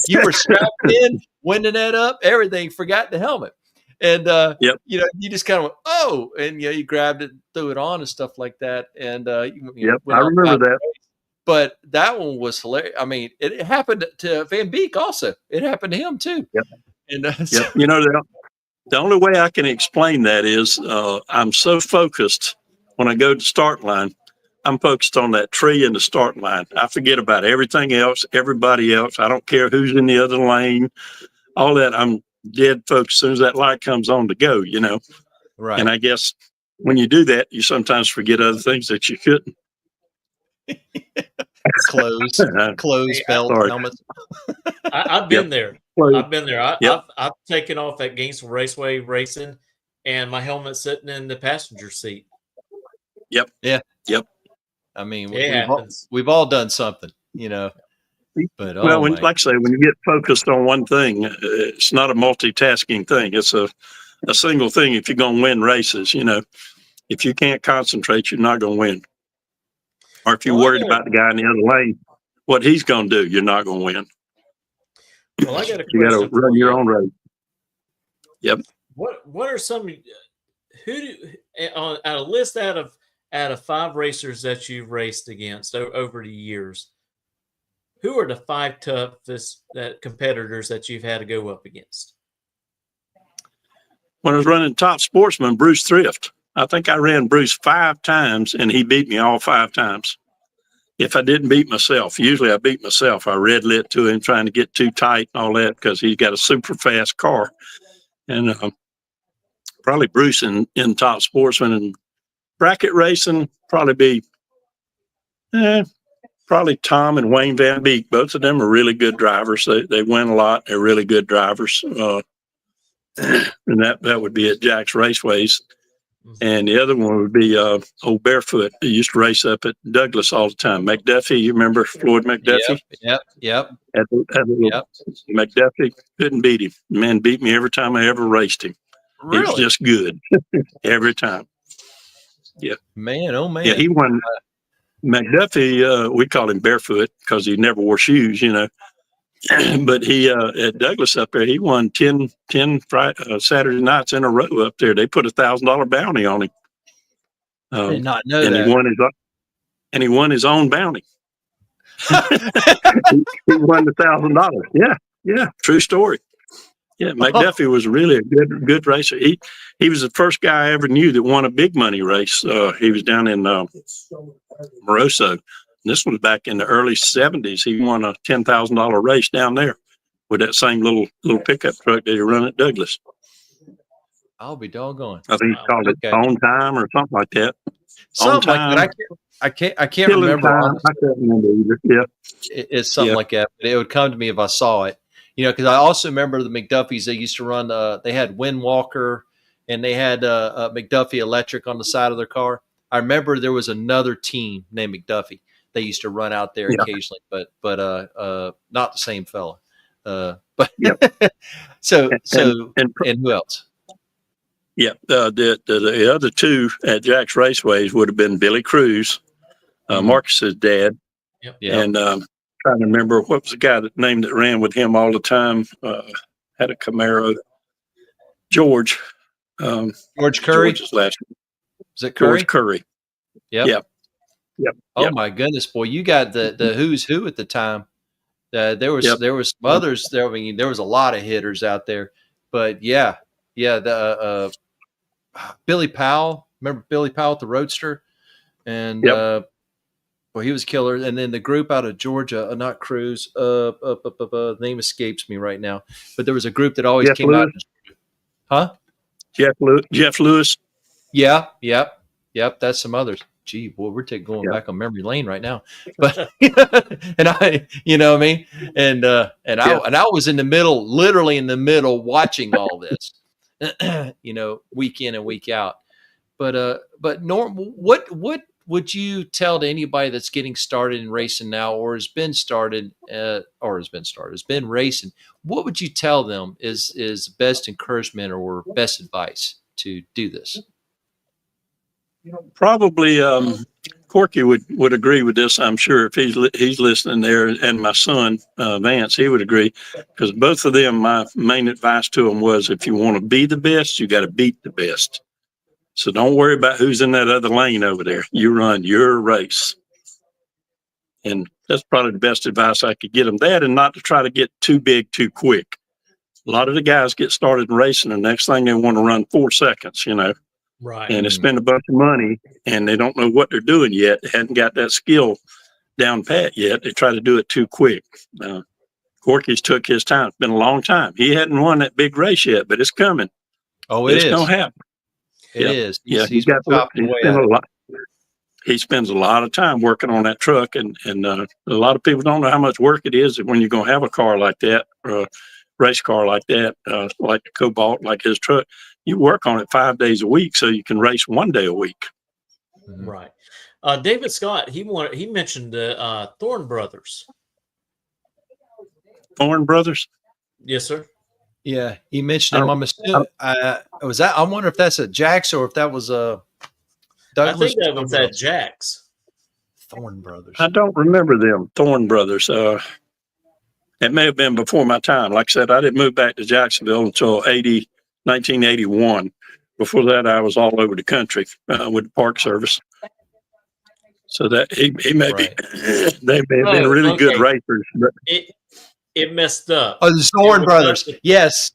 You were strapped in, winding that up, everything, forgot the helmet. And, Yep. You just kind of went, oh, and, you grabbed it, threw it on and stuff like that. And, Yep. I remember that. But that one was hilarious. It happened to Van Beek also. It happened to him too. Yep. And, Yep. The only way I can explain that is I'm so focused when I go to the start line. I'm focused on that tree in the start line. I forget about everything else, everybody else. I don't care who's in the other lane, all that. I'm dead focused as soon as that light comes on to go, Right. And I guess when you do that, you sometimes forget other things that you shouldn't. Clothes, belt, Sorry. helmets. I've been there. Well, I've been there. Yep. I've taken off at Gainesville Raceway racing, and my helmet's sitting in the passenger seat. Yep. Yeah. Yep. We've all done something, But like I say, when you get focused on one thing, it's not a multitasking thing. It's a single thing. If you're going to win races, if you can't concentrate, you're not going to win. Or if you're worried about the guy in the other lane, what he's going to do, you're not going to win. Well, I got a question. You got to run your own race. Yep. What are some on a list out of 5 racers that you've raced against over the years? Who are the 5 toughest competitors that you've had to go up against? When I was running Top Sportsman, Bruce Thrift, I think I ran Bruce 5 times, and he beat me all 5 times. If I didn't beat myself, usually I beat myself. I red lit to him trying to get too tight and all that because he's got a super fast car. And probably Bruce in Top Sportsman, and bracket racing probably Tom and Wayne Van Beek. Both of them are really good drivers. They win a lot. They're really good drivers. And that would be at Jax Raceways. And the other one would be old Barefoot. He used to race up at Douglas all the time. McDuffie, you remember Floyd McDuffie? Yep. McDuffie couldn't beat him. The man beat me every time I ever raced him. Really? He was just good every time. Yeah. Man, oh man. Yeah, he won. McDuffie, we call him Barefoot because he never wore shoes, But he at Douglas up there, he won 10 Saturday nights in a row up there. They put $1,000 bounty on him. I did not know and that. He won his own bounty. he won $1,000. Yeah, true story. Yeah, McDuffie was really a good racer. He was the first guy I ever knew that won a big money race. He was down in Moroso. This was back in the early 70s. He won a $10,000 race down there with that same little pickup truck that he run at Douglas. I'll be doggone. I think he called it On Time or something like that. Something like that. I can't remember. I can't remember either. Yeah. It's something like that. But it would come to me if I saw it. Because I also remember the McDuffies. They used to run. They had Windwalker, and they had a McDuffie electric on the side of their car. I remember there was another team named McDuffie. They used to run out there occasionally, but not the same fella. But yep. so and who else? Yeah, the other two at Jax Raceways would have been Billy Cruz, Marcus's dad, Yep. and trying to remember what was the guy that ran with him all the time. Had a Camaro. George. George Curry. George's last name. Is it Curry? George Curry. Yep. Yep. Yep. Oh yep. my goodness, boy! You got the who's who at the time. There was some others there. I mean, there was a lot of hitters out there, but yeah. The Billy Powell. Remember Billy Powell at the Roadster, and well, he was killer. And then the group out of Georgia, not Cruz. The name escapes me right now, but there was a group that always came out. Huh? Jeff Lewis. Yeah. Yep. That's some others. Gee, boy, we're going back on memory lane right now. But and I, you know what I mean? And I was in the middle, literally in the middle, watching all this, week in and week out. But Norm, what would you tell to anybody that's getting started in racing now, or has been racing? What would you tell them is best encouragement or best advice to do this? Probably Corky would agree with this, I'm sure, if he's listening there, and my son Vance, he would agree, because both of them, my main advice to them was, if you want to be the best, you got to beat the best. So don't worry about who's in that other lane over there. You run your race. And that's probably the best advice I could get them, that, and not to try to get too big too quick. A lot of the guys get started in racing, and the next thing they want to run 4 seconds, Right. And they spend a bunch of money and they don't know what they're doing yet. They hadn't got that skill down pat yet. They try to do it too quick. Corky's took his time. It's been a long time. He hadn't won that big race yet, but it's coming. Oh, it's going to happen. It is. He spends a lot of time working on that truck, and a lot of people don't know how much work it is when you're going to have a car like that, or a race car like that, like the Cobalt, like his truck. You work on it 5 days a week so you can race 1 day a week. Right. David Scott, he mentioned the Thorne brothers. Thorne brothers? Yes, sir. Yeah, he mentioned them. I'm assuming was that. I wonder if that's a Jax or if that was a Douglas. I think that was at Jax. Thorne brothers. I don't remember them Thorne brothers. It may have been before my time. Like I said, I didn't move back to Jacksonville until 1981. Before that, I was all over the country with the Park Service. So that he may be, they may have been really good racers. But it messed up. Oh, the Zorn brothers. Yes.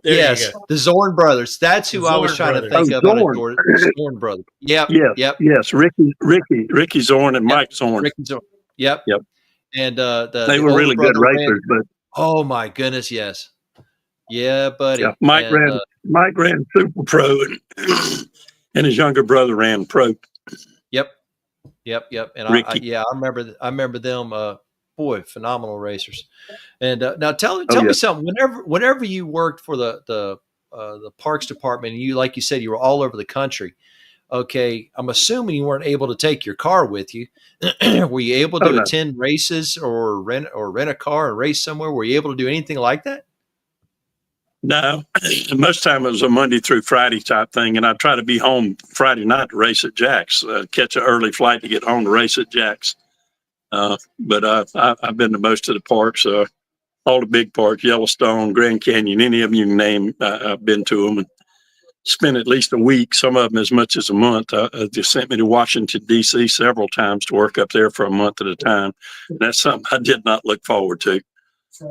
There yes. The Zorn brothers. That's who I was trying to think of. The Zorn brothers. Yep. Yes. Ricky Zorn and Mike Zorn. Ricky Zorn. Yep. And they were really good racers, but oh my goodness, yes. Yeah, buddy. Yeah. Mike ran Super Pro, and his younger brother ran Pro. Yep. And I remember them. Boy, phenomenal racers. And now tell me something. Whenever you worked for the Parks Department, and like you said, you were all over the country. Okay, I'm assuming you weren't able to take your car with you. Were you able to attend races or rent a car and race somewhere? Were you able to do anything like that? No, most time it was a Monday through Friday type thing, and I'd try to be home Friday night to race at Jax, catch an early flight to get home to race at Jax. But I've been to most of the parks, all the big parks, Yellowstone, Grand Canyon, any of them you can name. I've been to them and spent at least a week, some of them as much as a month. They sent me to Washington, D.C. several times to work up there for a month at a time. And that's something I did not look forward to.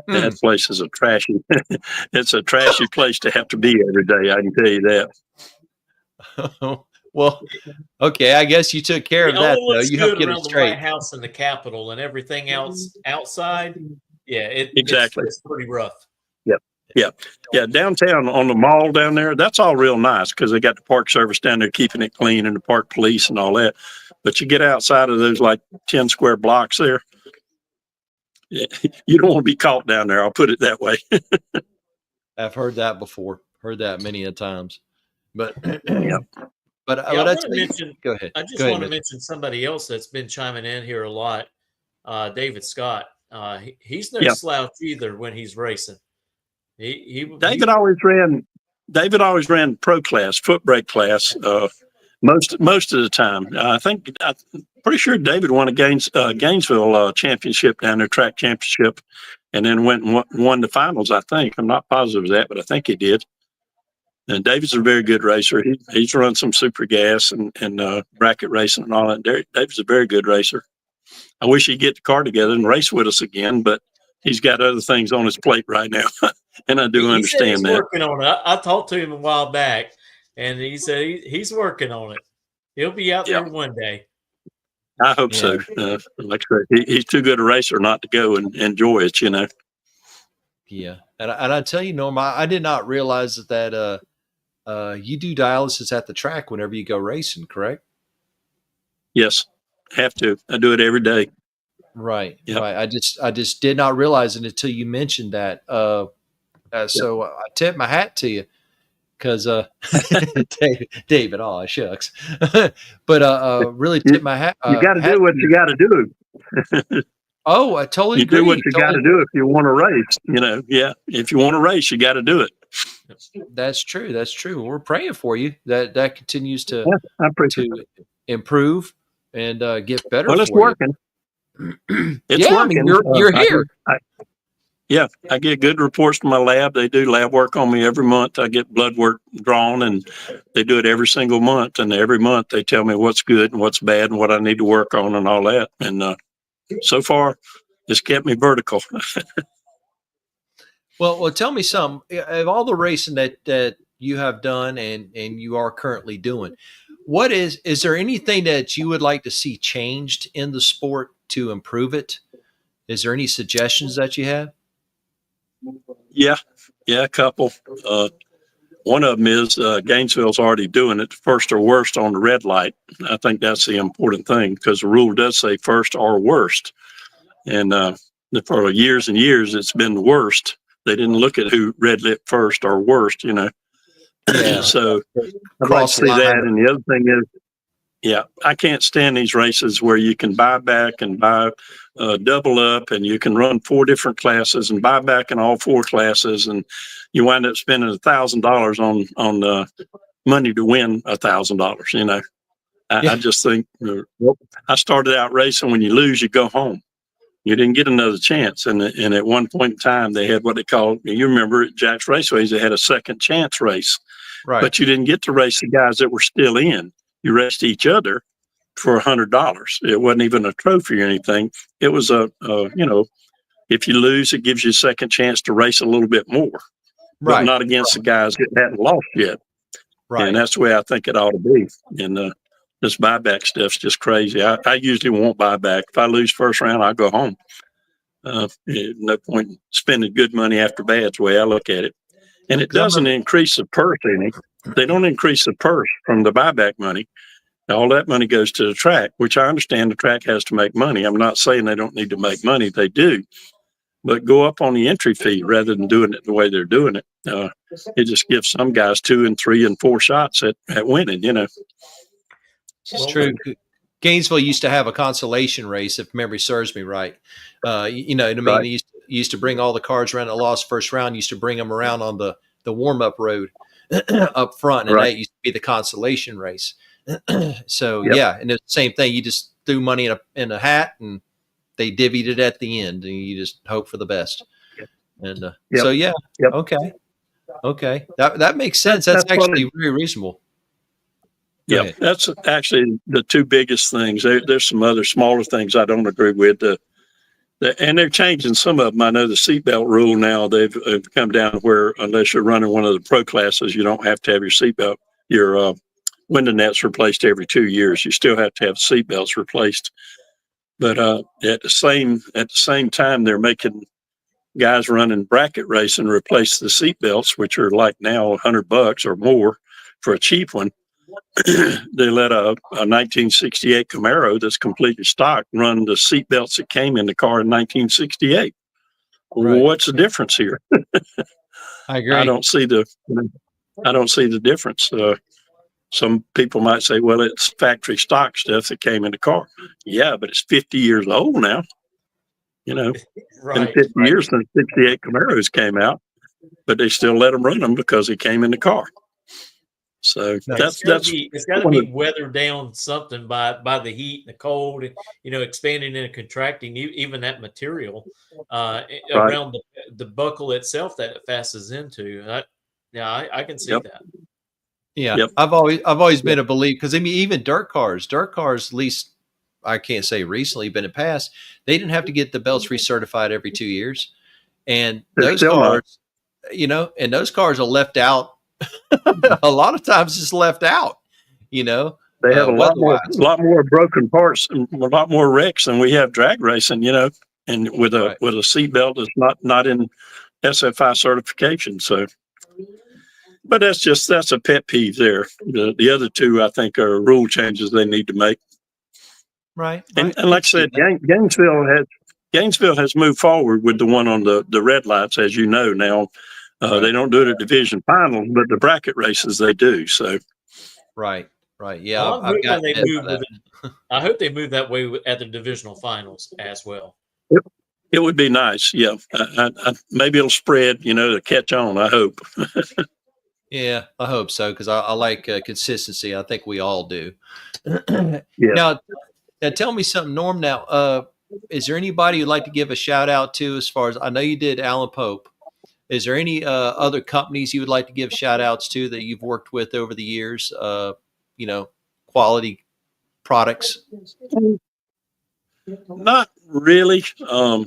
That place is it's a trashy place to have to be every day. I can tell you that. Well, okay. I guess you took care of that. Though. You helped get it straight. The White House and the Capitol and everything else outside. Yeah, exactly. It's pretty rough. Yeah. Downtown on the mall down there, that's all real nice because they got the Park Service down there keeping it clean and the park police and all that. But you get outside of those like 10 square blocks there, you don't want to be caught down there. I'll put it that way. I've heard that before. Heard that many a times. But yeah. But I want to mention. Go ahead. I just want to mention somebody else that's been chiming in here a lot. David Scott. He's no slouch either when he's racing. David always ran David always ran pro class, foot brake class, most of the time. I'm pretty sure David won a Gainesville championship down there, track championship, and then went and won the finals. I think I'm not positive of that, but I think he did. And David's a very good racer. He's run some super gas and bracket racing and all that. David's a very good racer. I wish he'd get the car together and race with us again, but he's got other things on his plate right now. And I do understand he's that. Working on it. I talked to him a while back, and he said he's working on it. He'll be out there one day. I hope so. Like I said, he's too good a racer not to go and enjoy it, you know. Yeah. And I tell you, Norma, I did not realize that you do dialysis at the track whenever you go racing, correct? Yes. Have to. I do it every day. Right. Yep. Right. I just did not realize it until you mentioned that. So I tip my hat to you because David, oh shucks, but really tip my hat. You got to do what you got to do. Oh, I totally agree. You do what you got to do if you want to race. You know, if you want to race, you got to do it. That's true. That's true. We're praying for you that continues to improve and get better. Well, it's working. It's working. I mean, you're here. I get good reports from my lab. They do lab work on me every month. I get blood work drawn, and they do it every single month. And every month they tell me what's good and what's bad and what I need to work on and all that. And so far, it's kept me vertical. Well, tell me something. Of all the racing that you have done and you are currently doing, is there anything that you would like to see changed in the sport to improve it? Is there any suggestions that you have? Yeah, a couple. One of them is Gainesville's already doing it, first or worst on the red light. I think that's the important thing because the rule does say first or worst. And for years and years, it's been the worst. They didn't look at who red lit first or worst, you know. Yeah. So I'd like to see that. And the other thing is, I can't stand these races where you can buy back and buy double up, and you can run 4 different classes and buy back in all 4 classes, and you wind up spending $1,000 on money to win $1,000. You know, I just think I started out racing. When you lose, you go home. You didn't get another chance, and at one point in time, they had what they called. You remember at Jax Raceway, they had a second chance race, right? But you didn't get to race the guys that were still in. You raced each other for $100. It wasn't even a trophy or anything. It was if you lose, it gives you a second chance to race a little bit more, but not against the guys that hadn't lost yet. Right. And that's the way I think it ought to be. And this buyback stuff's just crazy. I usually won't buy back. If I lose first round, I'll go home. No point in spending good money after bad's the way I look at it. And it doesn't increase the purse any. They don't increase the purse from the buyback money. All that money goes to the track, which I understand the track has to make money. I'm not saying they don't need to make money. They do. But go up on the entry fee rather than doing it the way they're doing it. It just gives some guys 2 and 3 and 4 shots at winning, you know. It's true. Gainesville used to have a consolation race, if memory serves me right. You know what I mean? Right. They used to bring all the cars around that lost first round, used to bring them around on the warm-up road up front, and that used to be the consolation race. So, and it's the same thing. You just threw money in a hat, and they divvied it at the end, and you just hope for the best. And okay. That makes sense. That's actually very reasonable. Yeah, that's actually the 2 biggest things. There's some other smaller things I don't agree with. And they're changing some of them. I know the seatbelt rule now, they've come down where unless you're running one of the pro classes, you don't have to have your seatbelt, your window nets replaced every 2 years. You still have to have seatbelts replaced. But at the same time, they're making guys running bracket racing replace the seatbelts, which are like now $100 or more for a cheap one. They let a 1968 Camaro that's completely stock run the seatbelts that came in the car in 1968. Right. Well, what's the difference here? I agree. I don't see the difference. Some people might say, well, it's factory stock stuff that came in the car. Yeah, but it's 50 years old now. You know, been 50 years since 68 Camaros came out. but they still let him run them because he came in the car. So It's got to be weathered down something by the heat and the cold, and expanding and contracting. Even that material around the buckle itself that it fastens into. I can see that. Yeah, yep. I've always been a believer, because I mean, even dirt cars, at least I can't say recently, but in the past, they didn't have to get the belts recertified every 2 years, and those cars, and those cars are left out. A lot of times, it's left out. They have a lot more broken parts, and a lot more wrecks than we have drag racing. And with a seat belt that's not in SFI certification. So, but that's a pet peeve there. The other two, I think, are rule changes they need to make. Right. And like I said, Gainesville has moved forward with the one on the red lights, as you know now. They don't do it at division finals, but the bracket races they do. So, right. Yeah, I hope they move that way at the divisional finals as well. It would be nice. Yeah, maybe it'll spread. To catch on. I hope. Yeah, I hope so, because I like consistency. I think we all do. Yeah. Now, tell me something, Norm. Now, is there anybody you'd like to give a shout out to? As far as I know, you did Alan Pope. Is there any other companies you would like to give shout outs to that you've worked with over the years? Quality products? Not really. I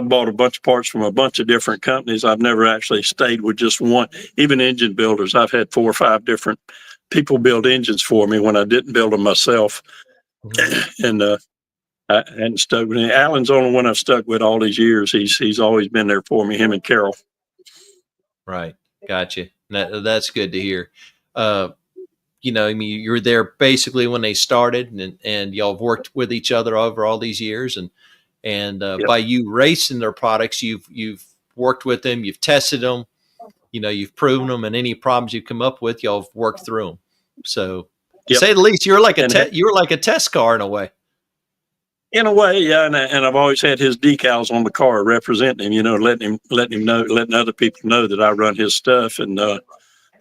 bought a bunch of parts from a bunch of different companies. I've never actually stayed with just one. Even engine builders, I've had 4 or 5 different people build engines for me when I didn't build them myself. Mm-hmm. And I hadn't stuck with him. Alan's the only one I've stuck with all these years. He's always been there for me, him and Carol. Right. Gotcha. That's good to hear. I mean, you were there basically when they started, and y'all have worked with each other over all these years, and yep. By you racing their products, you've worked with them, you've tested them, you've proven them, and any problems you come up with, y'all have worked through them. So, to say the least, you're like a test car in a way. In a way, yeah, and I've always had his decals on the car representing him. Letting other people know that I run his stuff, and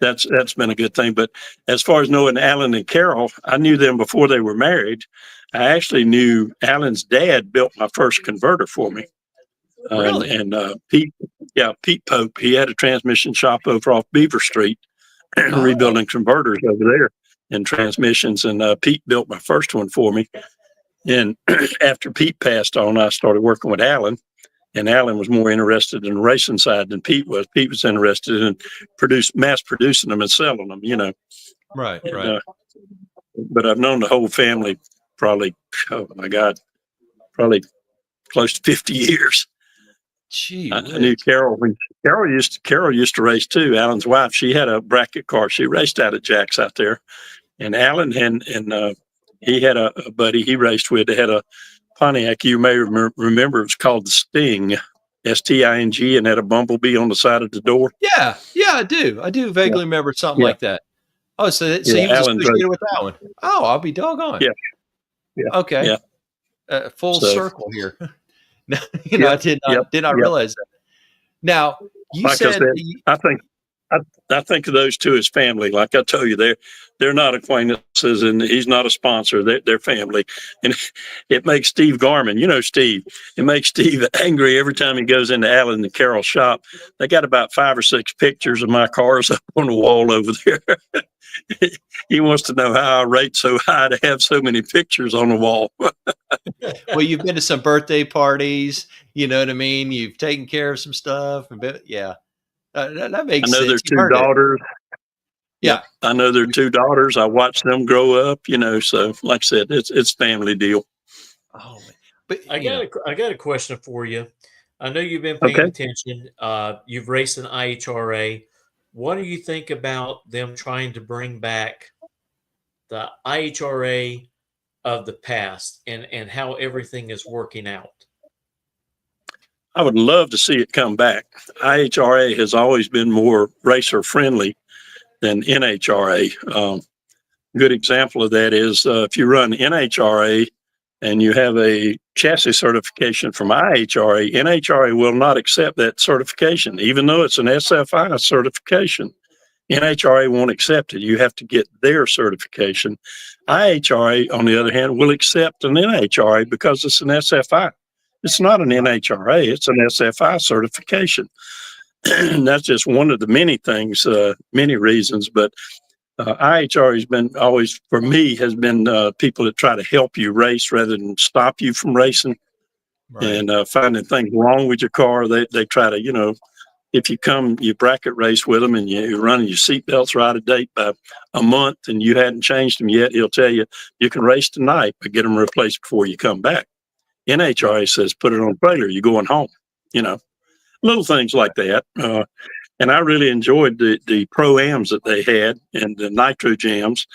that's been a good thing. But as far as knowing Alan and Carol, I knew them before they were married. I actually knew Alan's dad built my first converter for me. Really? And Pete Pope, he had a transmission shop over off Beaver Street, rebuilding converters over there and transmissions. And Pete built my first one for me. And after Pete passed on, I started working with Alan, and Alan was more interested in the racing side than Pete was. Pete was interested in mass producing them and selling them, Right. But I've known the whole family probably close to 50 years. Gee, I knew Carol. Carol used to race too. Alan's wife, she had a bracket car. She raced out at Jax out there, and Alan and he had a buddy he raced with. They had a Pontiac, you may remember, it was called the Sting, Sting, and had a bumblebee on the side of the door. Yeah, I do. I do vaguely remember something like that. Oh, so he was associated with that one. Oh, I'll be doggone. Yeah. Okay. Yeah. Full circle here. I did not realize that. Now, you like said, I think of those two as family. Like I told you, they're not acquaintances, and he's not a sponsor. They're family, and it makes Steve Garman. Steve. It makes Steve angry every time he goes into Alan and Carol's shop. They got about 5 or 6 pictures of my cars up on the wall over there. He wants to know how I rate so high to have so many pictures on the wall. Well, you've been to some birthday parties. You know what I mean? You've taken care of some stuff. Yeah. That makes sense. I know their 2 daughters. Yeah. I know their 2 daughters. I watched them grow up, so like I said, it's family deal. Oh, man. But I got a question for you. I know you've been paying attention. You've raced an IHRA. What do you think about them trying to bring back the IHRA of the past and how everything is working out? I would love to see it come back. IHRA has always been more racer friendly than NHRA. Good example of that is if you run NHRA, and you have a chassis certification from IHRA, NHRA will not accept that certification, even though it's an SFI certification. NHRA won't accept it. You have to get their certification. IHRA, on the other hand, will accept an NHRA because it's an SFI. It's not an NHRA, it's an SFI certification. And that's just one of the many things, many reasons, but IHR has been always, for me, has been people that try to help you race rather than stop you from racing. Right. And finding things wrong with your car. They try to, you know, if you come, you bracket race with them and you're running your seatbelts are out of date by a month and you hadn't changed them yet, he'll tell you, you can race tonight, but get them replaced before you come back. NHRA says, put it on a trailer, you're going home, you know, little things like that. And I really enjoyed the pro-ams that they had and the nitro jams.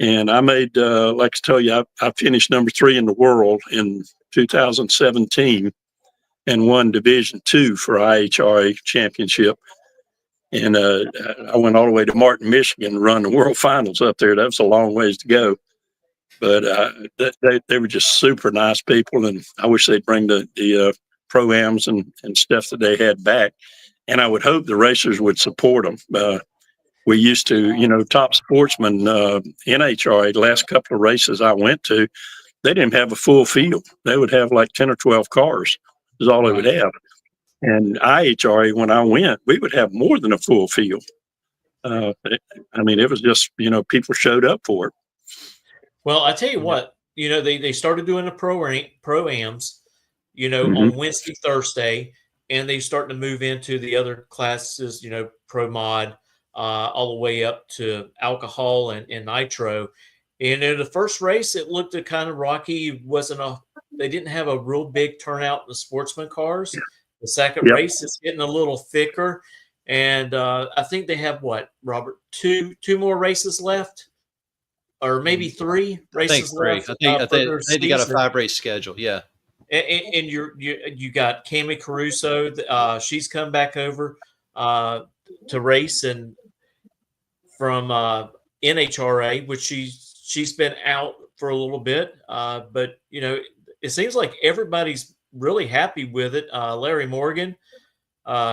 And I made, like I tell you, I finished number 3 in the world in 2017 and won Division II for IHRA championship. And I went all the way to Martin, Michigan, to run the world finals up there. That was a long ways to go. But they were just super nice people. And I wish they'd bring the pro-ams and stuff that they had back. And I would hope the racers would support them. We used to, you know, Top Sportsman, NHRA, the last couple of races I went to, they didn't have a full field. They would have like 10 or 12 cars is all they would have. And IHRA, when I went, we would have more than a full field. I mean, it was just, you know, people showed up for it. Well, I tell you what, you know, they started doing the pro-ams, you know, on Wednesday, Thursday, and they starting to move into the other classes, you know, pro mod, all the way up to alcohol and nitro. And in the first race, it looked kind of rocky. They didn't have a real big turnout in the Sportsman cars. The second race is getting a little thicker. And I think they have what, Robert, two more races left? Or maybe 3 races left. I think they got a 5-race schedule. Yeah. And you got Cami Caruso. She's come back over to race and from NHRA, which she's been out for a little bit. But you know, it seems like everybody's really happy with it. Larry Morgan,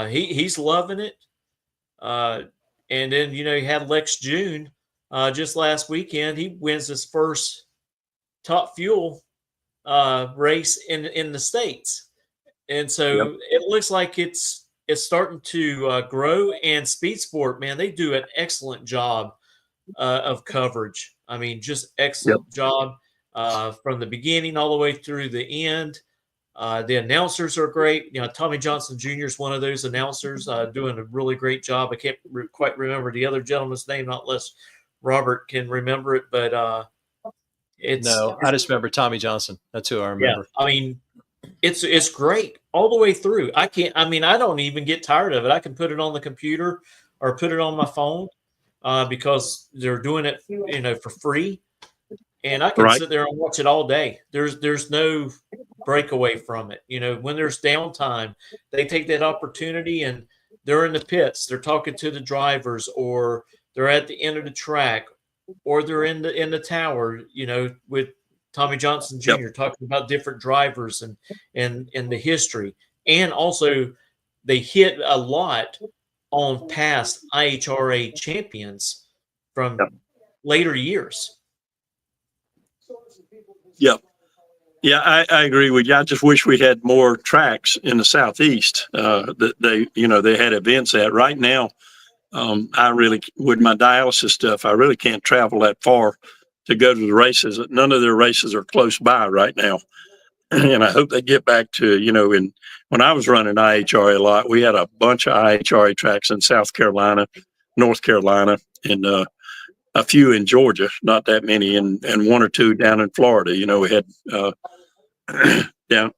he's loving it. And then you know you had Lex June just last weekend. He wins his first Top Fuel race in the States. And so it looks like it's starting to grow. And Speed Sport, man, they do an excellent job of coverage. I mean, just excellent job from the beginning all the way through the end. The announcers are great. You know, Tommy Johnson Jr. is one of those announcers doing a really great job. I can't quite remember the other gentleman's name, not unless Robert can remember it, but I just remember Tommy Johnson. That's who I remember. Yeah, I mean, it's great all the way through. I don't even get tired of it. I can put it on the computer or put it on my phone because they're doing it, you know, for free, and I can sit there and watch it all day. There's no breakaway from it. You know, when there's downtime, they take that opportunity and they're in the pits. They're talking to the drivers, or they're at the end of the track, or they're in the tower, you know, with Tommy Johnson Jr. talking about different drivers and the history. And also they hit a lot on past IHRA champions from later years. Yep. Yeah, I agree with you. I just wish we had more tracks in the Southeast that they had events at. Right now, I really, with my dialysis stuff, I really can't travel that far to go to the races. None of their races are close by right now. And I hope they get back to, you know, when I was running IHRA a lot, we had a bunch of IHRA tracks in South Carolina, North Carolina, and a few in Georgia, not that many, and 1 or 2 down in Florida. You know, we had down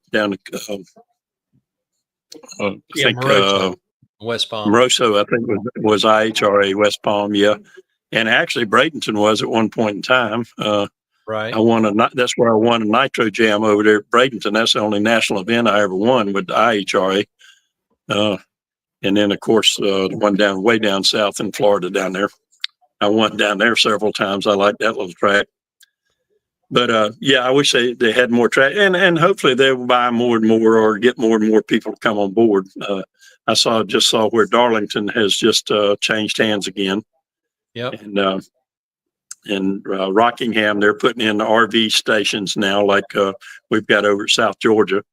West Palm. Rosso, I think, was IHRA West Palm, and actually Bradenton was at one point in time. Right. That's where I won a nitro jam over there at Bradenton. That's the only national event I ever won with the IHRA. And then of course the one way down south in Florida down there. I went down there several times. I like that little track. yeah, I wish they had more track, and hopefully they will buy more and more or get more and more people to come on board. I just saw where Darlington has just changed hands again. Yep. And Rockingham, they're putting in RV stations now, like we've got over at South Georgia.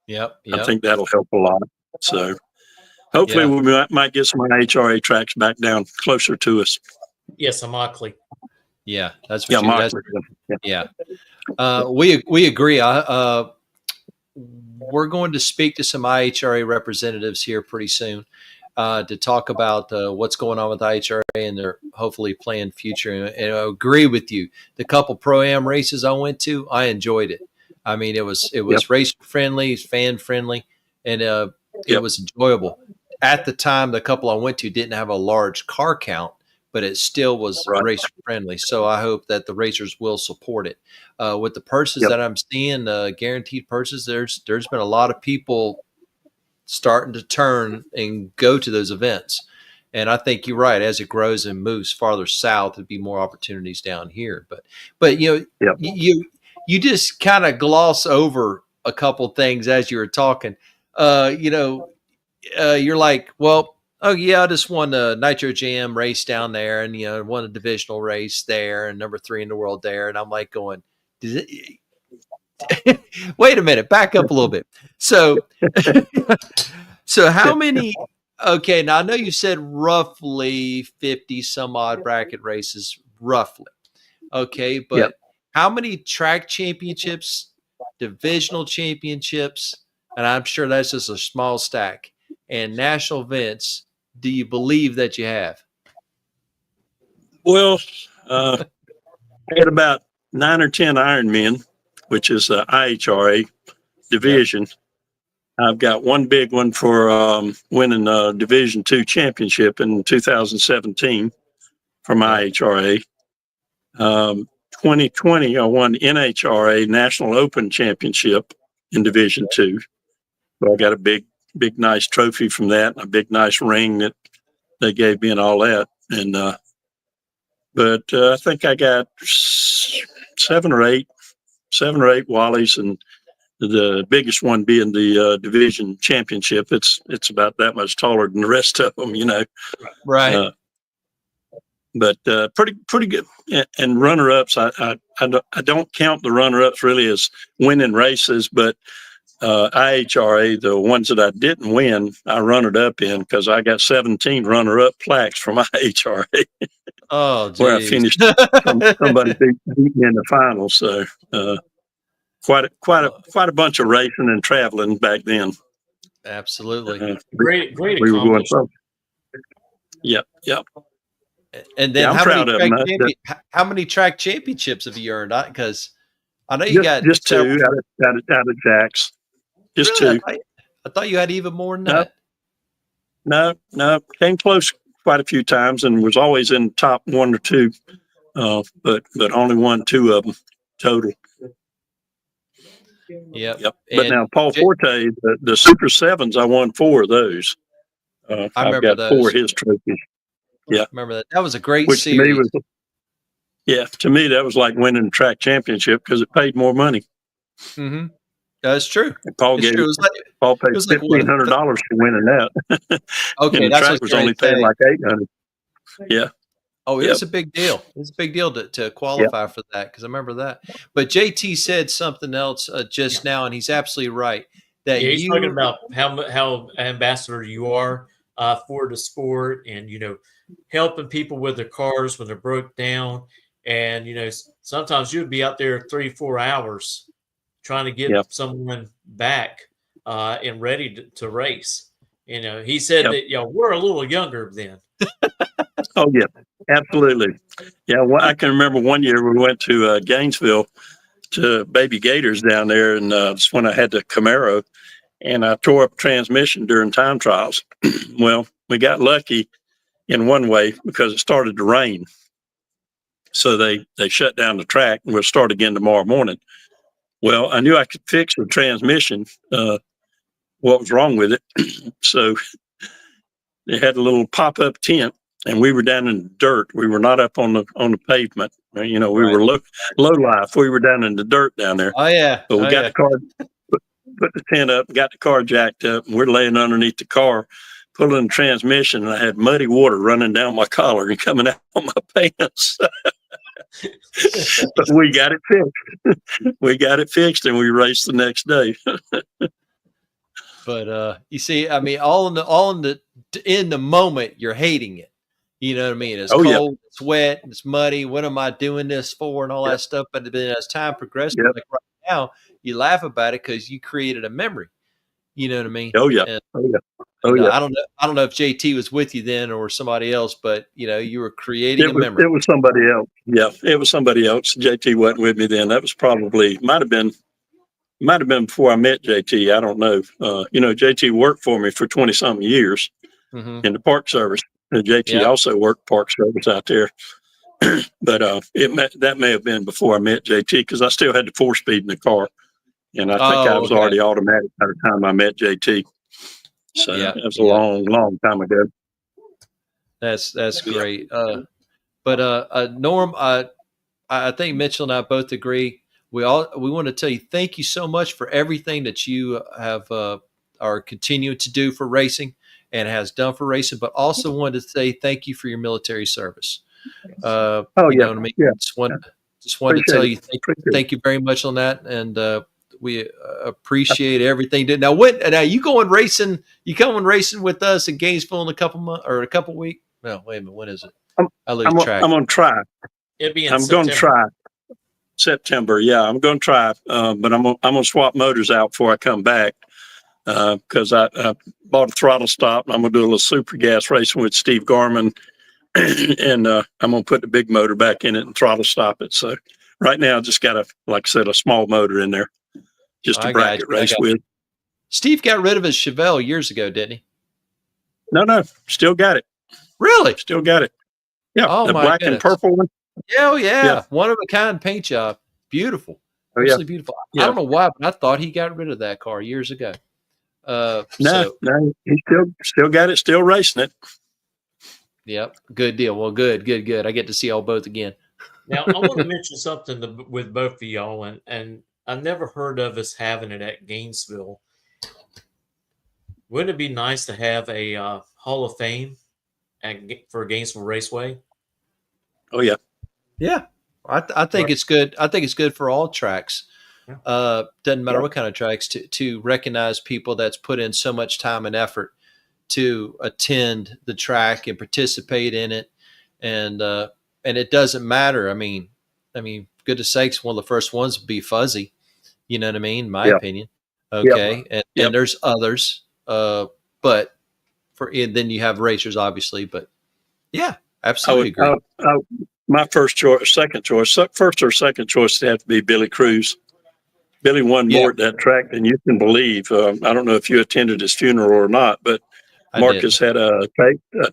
Yep. I think that'll help a lot. So hopefully we might get some HRA tracks back down closer to us. Yes, Immokalee. Yeah, that's what yeah. We agree. We're going to speak to some IHRA representatives here pretty soon to talk about what's going on with IHRA and their hopefully planned future. And I agree with you. The couple Pro-Am races I went to, I enjoyed it. I mean, it was race friendly, fan friendly, and it was enjoyable. At the time, the couple I went to didn't have a large car count, but it still was racer friendly. So I hope that the racers will support it. With the purses that I'm seeing, guaranteed purses, there's been a lot of people starting to turn and go to those events. And I think you're right. As it grows and moves farther south, there'd be more opportunities down here. But you just kind of gloss over a couple things as you were talking. You're like, well, oh yeah, I just won a Nitro Jam race down there, and won a divisional race there, and number 3 in the world there. And I'm like going, wait a minute, back up a little bit. So how many? Okay, now I know you said roughly 50 some odd bracket races, roughly. Okay, but how many track championships, divisional championships, and I'm sure that's just a small stack, and national events do you believe that you have? Well, I had about 9 or 10 Ironmen, which is the IHRA division. Yep. I've got one big one for winning a Division II championship in 2017 from IHRA. 2020, I won NHRA National Open Championship in Division II. So I got a big, nice trophy from that, and a big, nice ring that they gave me and all that. And but I think I got 7 or 8 Wallies, and the biggest one being the division championship. It's about that much taller than the rest of them, Right. But pretty good. And runner-ups, I don't count the runner-ups really as winning races, but IHRA, the ones that I didn't win, I runnered up in because I got 17 runner-up plaques from IHRA. Oh, geez. Where I finished, somebody beat me in the final. So quite a bunch of racing and traveling back then. Absolutely, great we were going from. Yep. And then how many track championships have you earned? Because I know you got just 2 out of Jax. Just really? 2. I thought you had even more than that. No. Came close quite a few times and was always in top 1 or 2, but only won 2 of them total. Yep. But now Paul Forte, the Super 7s, I won 4 of those. I've got those. 4 of his trophies. Yeah, remember that. That was a great Which series. To me that was like winning a track championship because it paid more money. Mm-hmm. That's true. And Paul paid $1,500 for winning that. Okay, and the track was only paying like $800. Yeah. Oh, it's a big deal. It's a big deal to qualify for that, because I remember that. But JT said something else just now, and he's absolutely right. That he's talking about how ambassador you are for the sport, and helping people with their cars when they're broke down, and sometimes you'd be out there 3-4 hours trying to get someone back and ready to race. He said that we're a little younger then. Oh yeah, absolutely. Yeah, well, I can remember one year we went to Gainesville to Baby Gators down there, and it's when I had the Camaro, and I tore up transmission during time trials. Well, we got lucky in one way because it started to rain, so they shut down the track, and we'll start again tomorrow morning. Well, I knew I could fix the transmission. What was wrong with it? So they had a little pop-up tent, and we were down in the dirt. We were not up on the pavement. You know, we were low life. We were down in the dirt down there. Oh yeah. But we got the car, put the tent up, got the car jacked up, and we're laying underneath the car, pulling the transmission, and I had muddy water running down my collar and coming out of my pants. But we got it fixed. We got it fixed, and we raced the next day. But you see, I mean, in the moment, you're hating it. You know what I mean? It's cold, it's wet, it's muddy. What am I doing this for? And all that stuff. But then as time progresses, like right now, you laugh about it because you created a memory. You know what I mean? Oh yeah. And, I don't know if JT was with you then or somebody else, but you know, you were creating a memory. It was somebody else. Yeah, it was somebody else. JT wasn't with me then. That was probably might have been before I met JT. I don't know. You know, JT worked for me for 20 something years in the Park Service. And JT also worked Park Service out there. But that may have been before I met JT because I still had the 4-speed in the car. And I think I was already automatic by the time I met JT. So that was a long, long time ago. That's great. But Norm, I think Mitchell and I both agree. We want to tell you thank you so much for everything that you have are continuing to do for racing and has done for racing, but also wanted to say thank you for your military service. You know what I mean? Yeah. Just wanted to tell you thank you very much on that, and we appreciate everything. Now, you going racing? You coming racing with us in Gainesville in a couple weeks? No, wait a minute. When is it? I lose track. I'm going to try. I'm going to try. September, yeah, I'm going to try, but I'm going to swap motors out before I come back because I bought a throttle stop. And I'm going to do a little super gas racing with Steve Garman, and I'm going to put the big motor back in it and throttle stop it. So right now, I just got like I said, a small motor in there just to bracket race with. Steve got rid of his Chevelle years ago, didn't he? No, still got it. Really? Still got it. Yeah, the black and purple one. Yeah. One of a kind paint job. Beautiful. Absolutely beautiful. I don't know why, but I thought he got rid of that car years ago. No, he still got it, still racing it. Yep. Good deal. Well, good. I get to see y'all both again. Now, I want to mention something with both of y'all, and I never heard of us having it at Gainesville. Wouldn't it be nice to have a Hall of Fame for Gainesville Raceway? Oh, yeah. Yeah, I think it's good. I think it's good for all tracks. Doesn't matter what kind of tracks to recognize people that's put in so much time and effort to attend the track and participate in it, and it doesn't matter. I mean, goodness sakes, one of the first ones would be Fuzzy. You know what I mean? My opinion. Okay, and there's others, but then you have racers, obviously. But yeah, absolutely agree. My first or second choice would have to be Billy Cruz. Billy won more at that track than you can believe. I don't know if you attended his funeral or not, but Marcus had a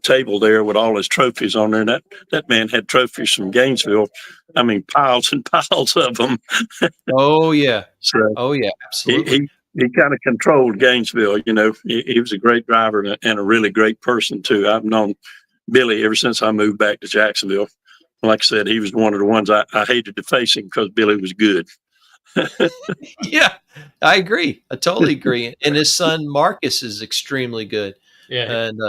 table there with all his trophies on there. And that man had trophies from Gainesville. I mean, piles and piles of them. Oh, yeah. Absolutely. He kind of controlled Gainesville. You know, he was a great driver and a really great person, too. I've known Billy ever since I moved back to Jacksonville. Like I said, he was one of the ones I hated to face him because Billy was good. Yeah, I agree. I totally agree. And his son Marcus is extremely good. Yeah, and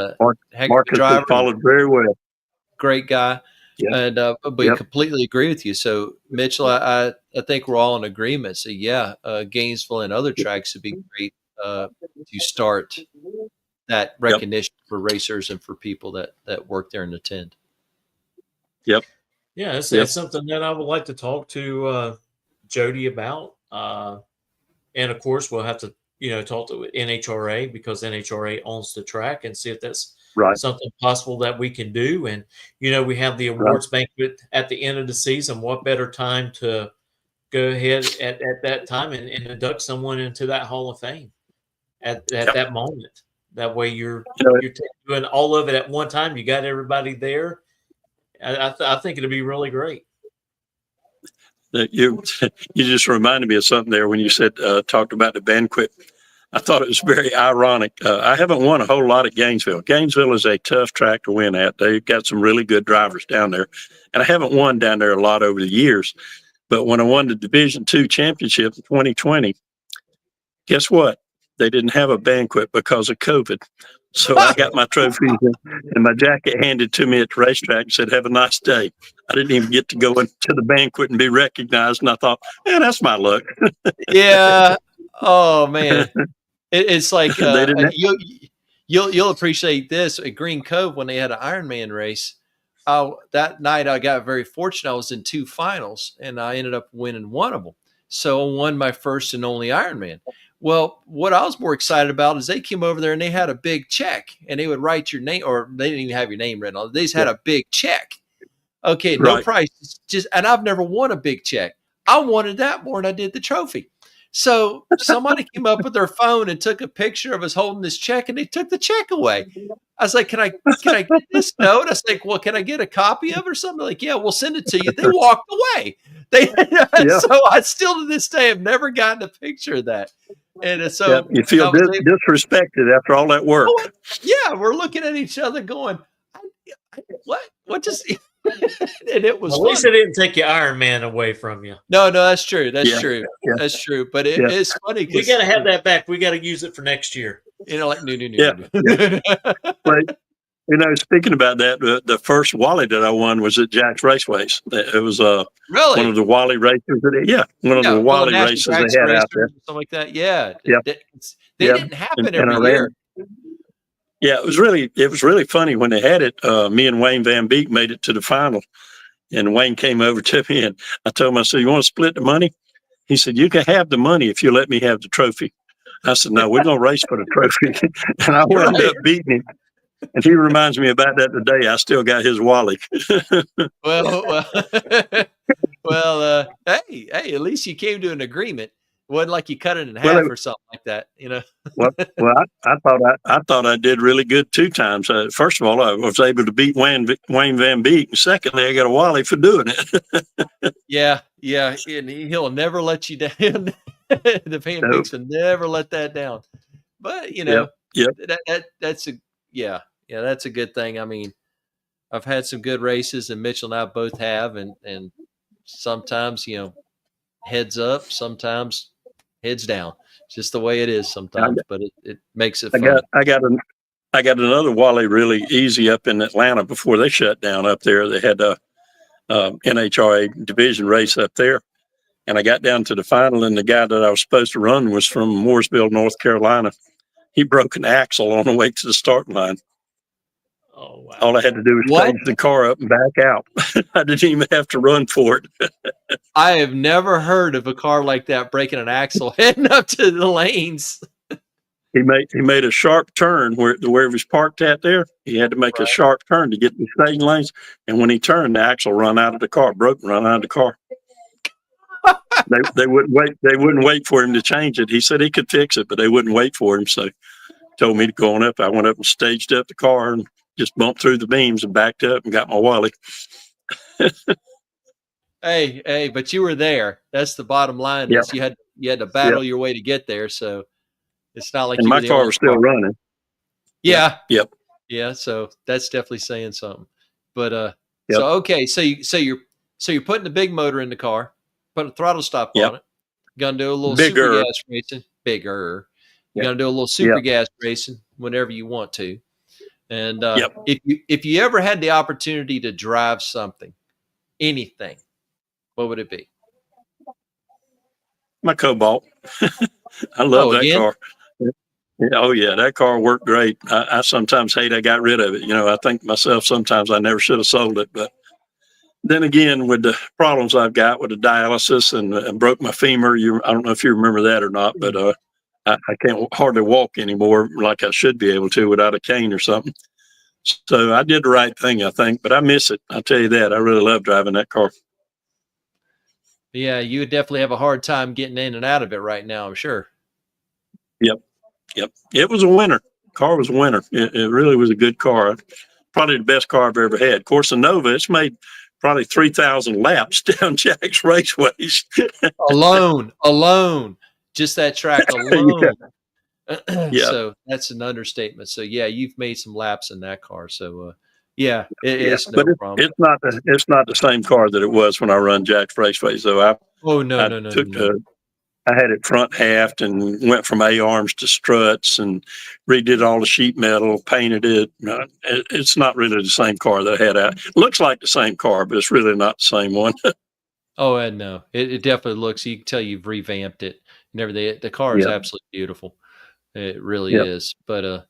Marcus driver, followed very well. Great guy. Yeah. And but completely agree with you. So Mitchell, I think we're all in agreement. So Gainesville and other tracks would be great to start that recognition for racers and for people that work there and attend. Yep. Yeah, it's something that I would like to talk to Jody about. And of course, we'll have to, talk to NHRA because NHRA owns the track and see if that's something possible that we can do. And, we have the awards banquet at the end of the season. What better time to go ahead at that time and induct someone into that Hall of Fame at that moment? That way you're doing all of it at one time. You got everybody there. I think it'd be really great. You just reminded me of something there when you said talked about the banquet. I thought it was very ironic. I haven't won a whole lot at Gainesville. Gainesville is a tough track to win at. They've got some really good drivers down there, and I haven't won down there a lot over the years. But when I won the Division II championship in 2020, guess what? They didn't have a banquet because of COVID. So I got my trophies and my jacket handed to me at the racetrack and said, "Have a nice day." I didn't even get to go into the banquet and be recognized. And I thought, man, that's my luck. Yeah. Oh man. It's like They didn't you'll appreciate this at Green Cove when they had an Ironman race. That night I got very fortunate. I was in 2 finals and I ended up winning one of them. So I won my first and only Ironman. Well, what I was more excited about is they came over there and they had a big check and they would write your name, or they didn't even have your name written on it. They just had a big check. Okay, no Right. price. And I've never won a big check. I wanted that more than I did the trophy. So somebody came up with their phone and took a picture of us holding this check and they took the check away. I was like, can I get this note? I was like, well, can I get a copy of it or something? Like, yeah, we'll send it to you. They walked away. So I still to this day have never gotten a picture of that. And so you feel disrespected after all that work. Yeah, we're looking at each other going, what just and it was at least it didn't take your Iron Man away from you. No, that's true. That's true. Yeah. That's true. But it's funny. We got to have that back. We got to use it for next year. Like no. But, speaking about that, the first Wally that I won was at Jax Raceways. It was really one of the Wally races. One of the Wally races they had out there. Something like that. Yeah. Yeah. They didn't happen every year. Yeah, it was really funny when they had it. Me and Wayne Van Beek made it to the final, and Wayne came over to me and I told him, I said, "You want to split the money?" He said, "You can have the money if you let me have the trophy." I said, "No, we're gonna race for the trophy." And I wound up beating him. And he reminds me about that today. I still got his Wally. well, hey, at least you came to an agreement. It wasn't like you cut it in half or something like that, Well, I thought I did really good 2 times. First of all, I was able to beat Wayne Van Beek. And secondly, I got a Wally for doing it. Yeah, and he'll never let you down. The Van Beeks will never let that down. But that's a good thing. I mean, I've had some good races, and Mitchell and I both have, and sometimes heads up, sometimes heads down. It's just the way it is sometimes, but it makes it fun. I got another Wally really easy up in Atlanta before they shut down up there. They had a NHRA division race up there, and I got down to the final, and the guy that I was supposed to run was from Mooresville, North Carolina. He broke an axle on the way to the starting line. Oh, wow. All I had to do was change the car up and back out. I didn't even have to run for it. I have never heard of a car like that breaking an axle heading up to the lanes. He made a sharp turn where he was parked at there. He had to make a sharp turn to get the staging lanes. And when he turned, the axle run out of the car, run out of the car. They wouldn't wait. They wouldn't wait for him to change it. He said he could fix it, but they wouldn't wait for him. So told me to go on up. I went up and staged up the car and just bumped through the beams and backed up and got my Wally. Hey, but you were there. That's the bottom line. Yep. You had to battle your way to get there. So it's not like and my car was still running. Yeah. Yep. Yeah. So that's definitely saying something. But so okay. So you're putting the big motor in the car, putting a throttle stop on it. Gonna do a little super gas racing. Bigger. You're gonna do a little super gas racing whenever you want to. And if you ever had the opportunity to drive something, anything, what would it be? My Cobalt. I love that car. Oh yeah, that car worked great. I sometimes hate I got rid of it. I think myself sometimes I never should have sold it. But then again, with the problems I've got with the dialysis and broke my femur, I don't know if you remember that or not, but I can't hardly walk anymore like I should be able to without a cane or something. So I did the right thing, I think, but I miss it. I'll tell you that. I really love driving that car. Yeah, you would definitely have a hard time getting in and out of it right now, I'm sure. Yep. It was a winner. Car was a winner. It really was a good car. Probably the best car I've ever had. Of course, the Nova, it's made probably 3,000 laps down Jax Raceways. Alone. Just that track alone. Yeah. So that's an understatement. So yeah, you've made some laps in that car. So yeah, Yeah, it's no but problem. it's not the same car that it was when I run Jax Raceway. So Oh no, I no, no, took no. I had it front halved and went from A arms to struts and redid all the sheet metal, painted it. It's not really the same car that I had out. Looks like the same car, but it's really not the same one. Oh, and no, it definitely looks. You can tell you've revamped it and everything. The car is Yeah, absolutely beautiful. It really yeah. is. But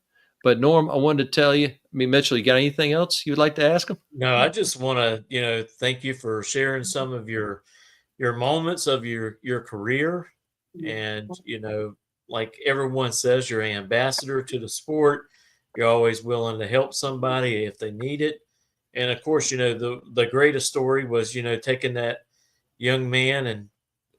Norm, I wanted to tell you. I mean, Mitchell, you got anything else you'd like to ask him? No, I just want to, thank you for sharing some of your moments of your career, and like everyone says, you're an ambassador to the sport. You're always willing to help somebody if they need it, and of course, the greatest story was taking that young man and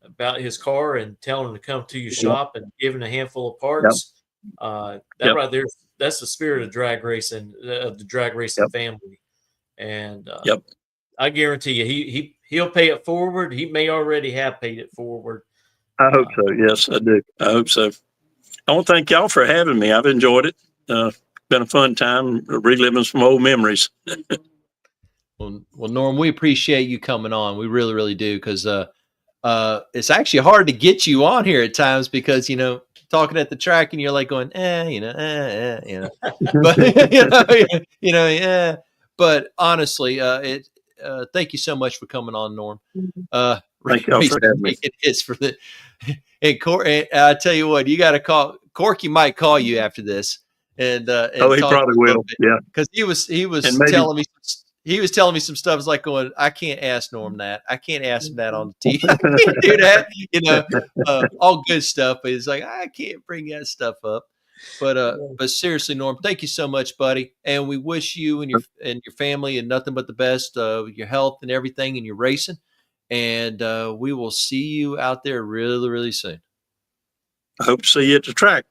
about his car and telling him to come to your Yep, shop and giving a handful of yep, parts. That yep, right there, that's the spirit of drag racing, of the drag racing yep, family. And yep. I guarantee you, he'll pay it forward. He may already have paid it forward. I hope Uh, so. Yes, I do. I hope so. I want to thank y'all for having me. I've enjoyed it. Been a fun time reliving some old memories. Well, Norm, we appreciate you coming on. We really, really do, because it's actually hard to get you on here at times because talking at the track and you're like going, but yeah. But honestly, thank you so much for coming on, Norm. Thank y'all for having me. It is for the and I tell you what, you got to call Corky. Might call you after this and He talk probably will. Yeah, because he was and maybe telling me some stuff. It's like going, I can't ask Norm that. I can't ask him that on the TV. I can't do that. All good stuff. But it's like, I can't bring that stuff up. But seriously, Norm, thank you so much, buddy. And we wish you and your family and nothing but the best, your health and everything in your racing. And we will see you out there really, really soon. I hope to see you at the track.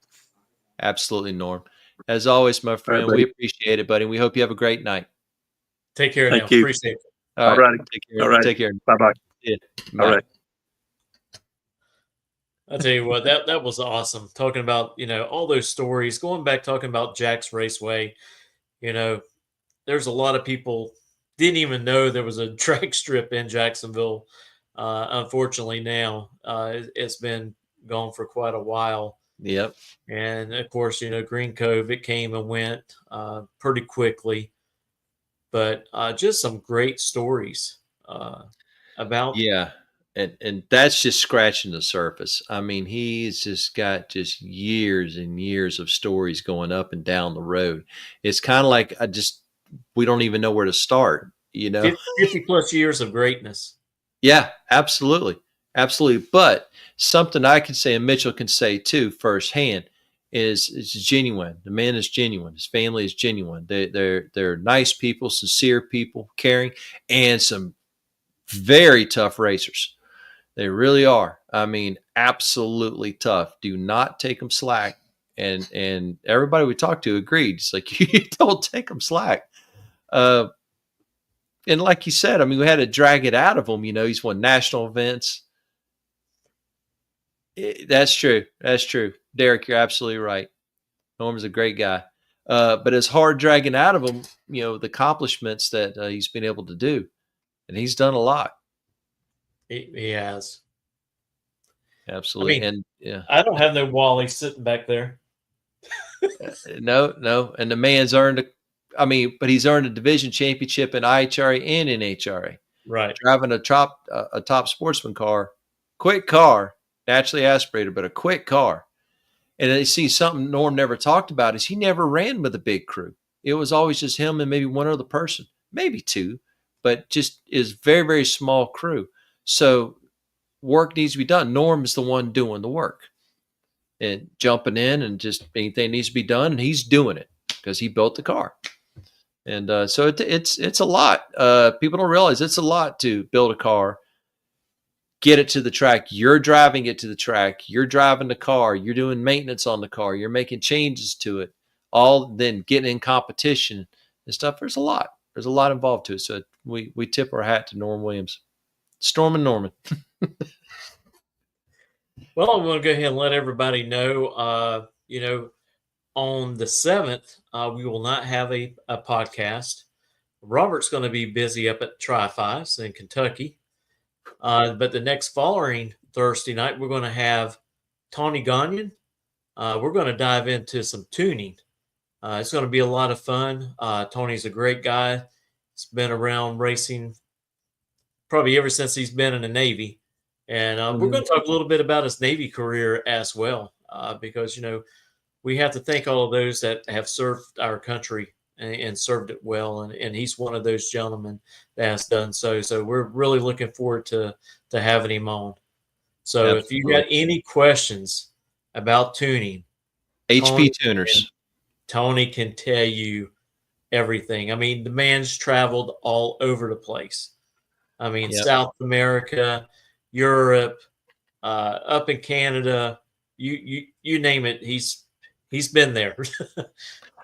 Absolutely, Norm. As always, my friend, right, we appreciate it, buddy. We hope you have a great night. take care now. Thank you. Appreciate it. All right. Take care. All right. Take care. Bye-bye. Yeah. All right. I'll tell you what, that was awesome. Talking about, all those stories, going back, talking about Jax Raceway, there's a lot of people didn't even know there was a drag strip in Jacksonville. Unfortunately now, it's been gone for quite a while. Yep. And of course, Green Cove, it came and went pretty quickly, but just some great stories about. Yeah. And that's just scratching the surface. I mean, he's just got just years and years of stories going up and down the road. It's kind of like we don't even know where to start, 50 plus years of greatness. Yeah, absolutely. Absolutely. But something I can say and Mitchell can say too firsthand is it's genuine. The man is genuine. His family is genuine. They're nice people, sincere people, caring, and some very tough racers. They really are. I mean, absolutely tough. Do not take them slack. And everybody we talked to agreed. It's like, you don't take them slack. And like you said, I mean, we had to drag it out of him. He's won national events. That's true. That's true. Derek, you're absolutely right. Norm's a great guy. But it's hard dragging out of him, the accomplishments that he's been able to do. And he's done a lot. He has. Absolutely. I mean, and yeah, I don't have no Wally sitting back there. No. And the man's earned but he's earned a division championship in IHRA and in HRA. Right. Driving a top sportsman car, quick car, naturally aspirated, but a quick car. And I see something Norm never talked about is he never ran with a big crew. It was always just him and maybe one other person, maybe two, but just is very, very small crew. So work needs to be done. Norm is the one doing the work and jumping in and just anything needs to be done. And he's doing it because he built the car. And so it's a lot. People don't realize it's a lot to build a car, get it to the track. You're driving it to the track. You're driving the car. You're doing maintenance on the car. You're making changes to it. All then getting in competition and stuff. There's a lot. There's a lot involved to it. So we tip our hat to Norm Williams. Storm and Norman. Well, I'm going to go ahead and let everybody know, on the 7th, we will not have a podcast. Robert's going to be busy up at Tri-Fives in Kentucky. But the next following Thursday night, we're going to have Tony Gagnon. We're going to dive into some tuning. It's going to be a lot of fun. Tony's a great guy. He's been around racing probably ever since he's been in the Navy. And we're going to talk a little bit about his Navy career as well, because, we have to thank all of those that have served our country and served it well. And he's one of those gentlemen that has done so. So we're really looking forward to having him on. So If you got any questions about tuning, HP tuners, Tony can tell you everything. I mean, the man's traveled all over the place. I mean, South America, Europe, up in Canada, you name it. He's been there.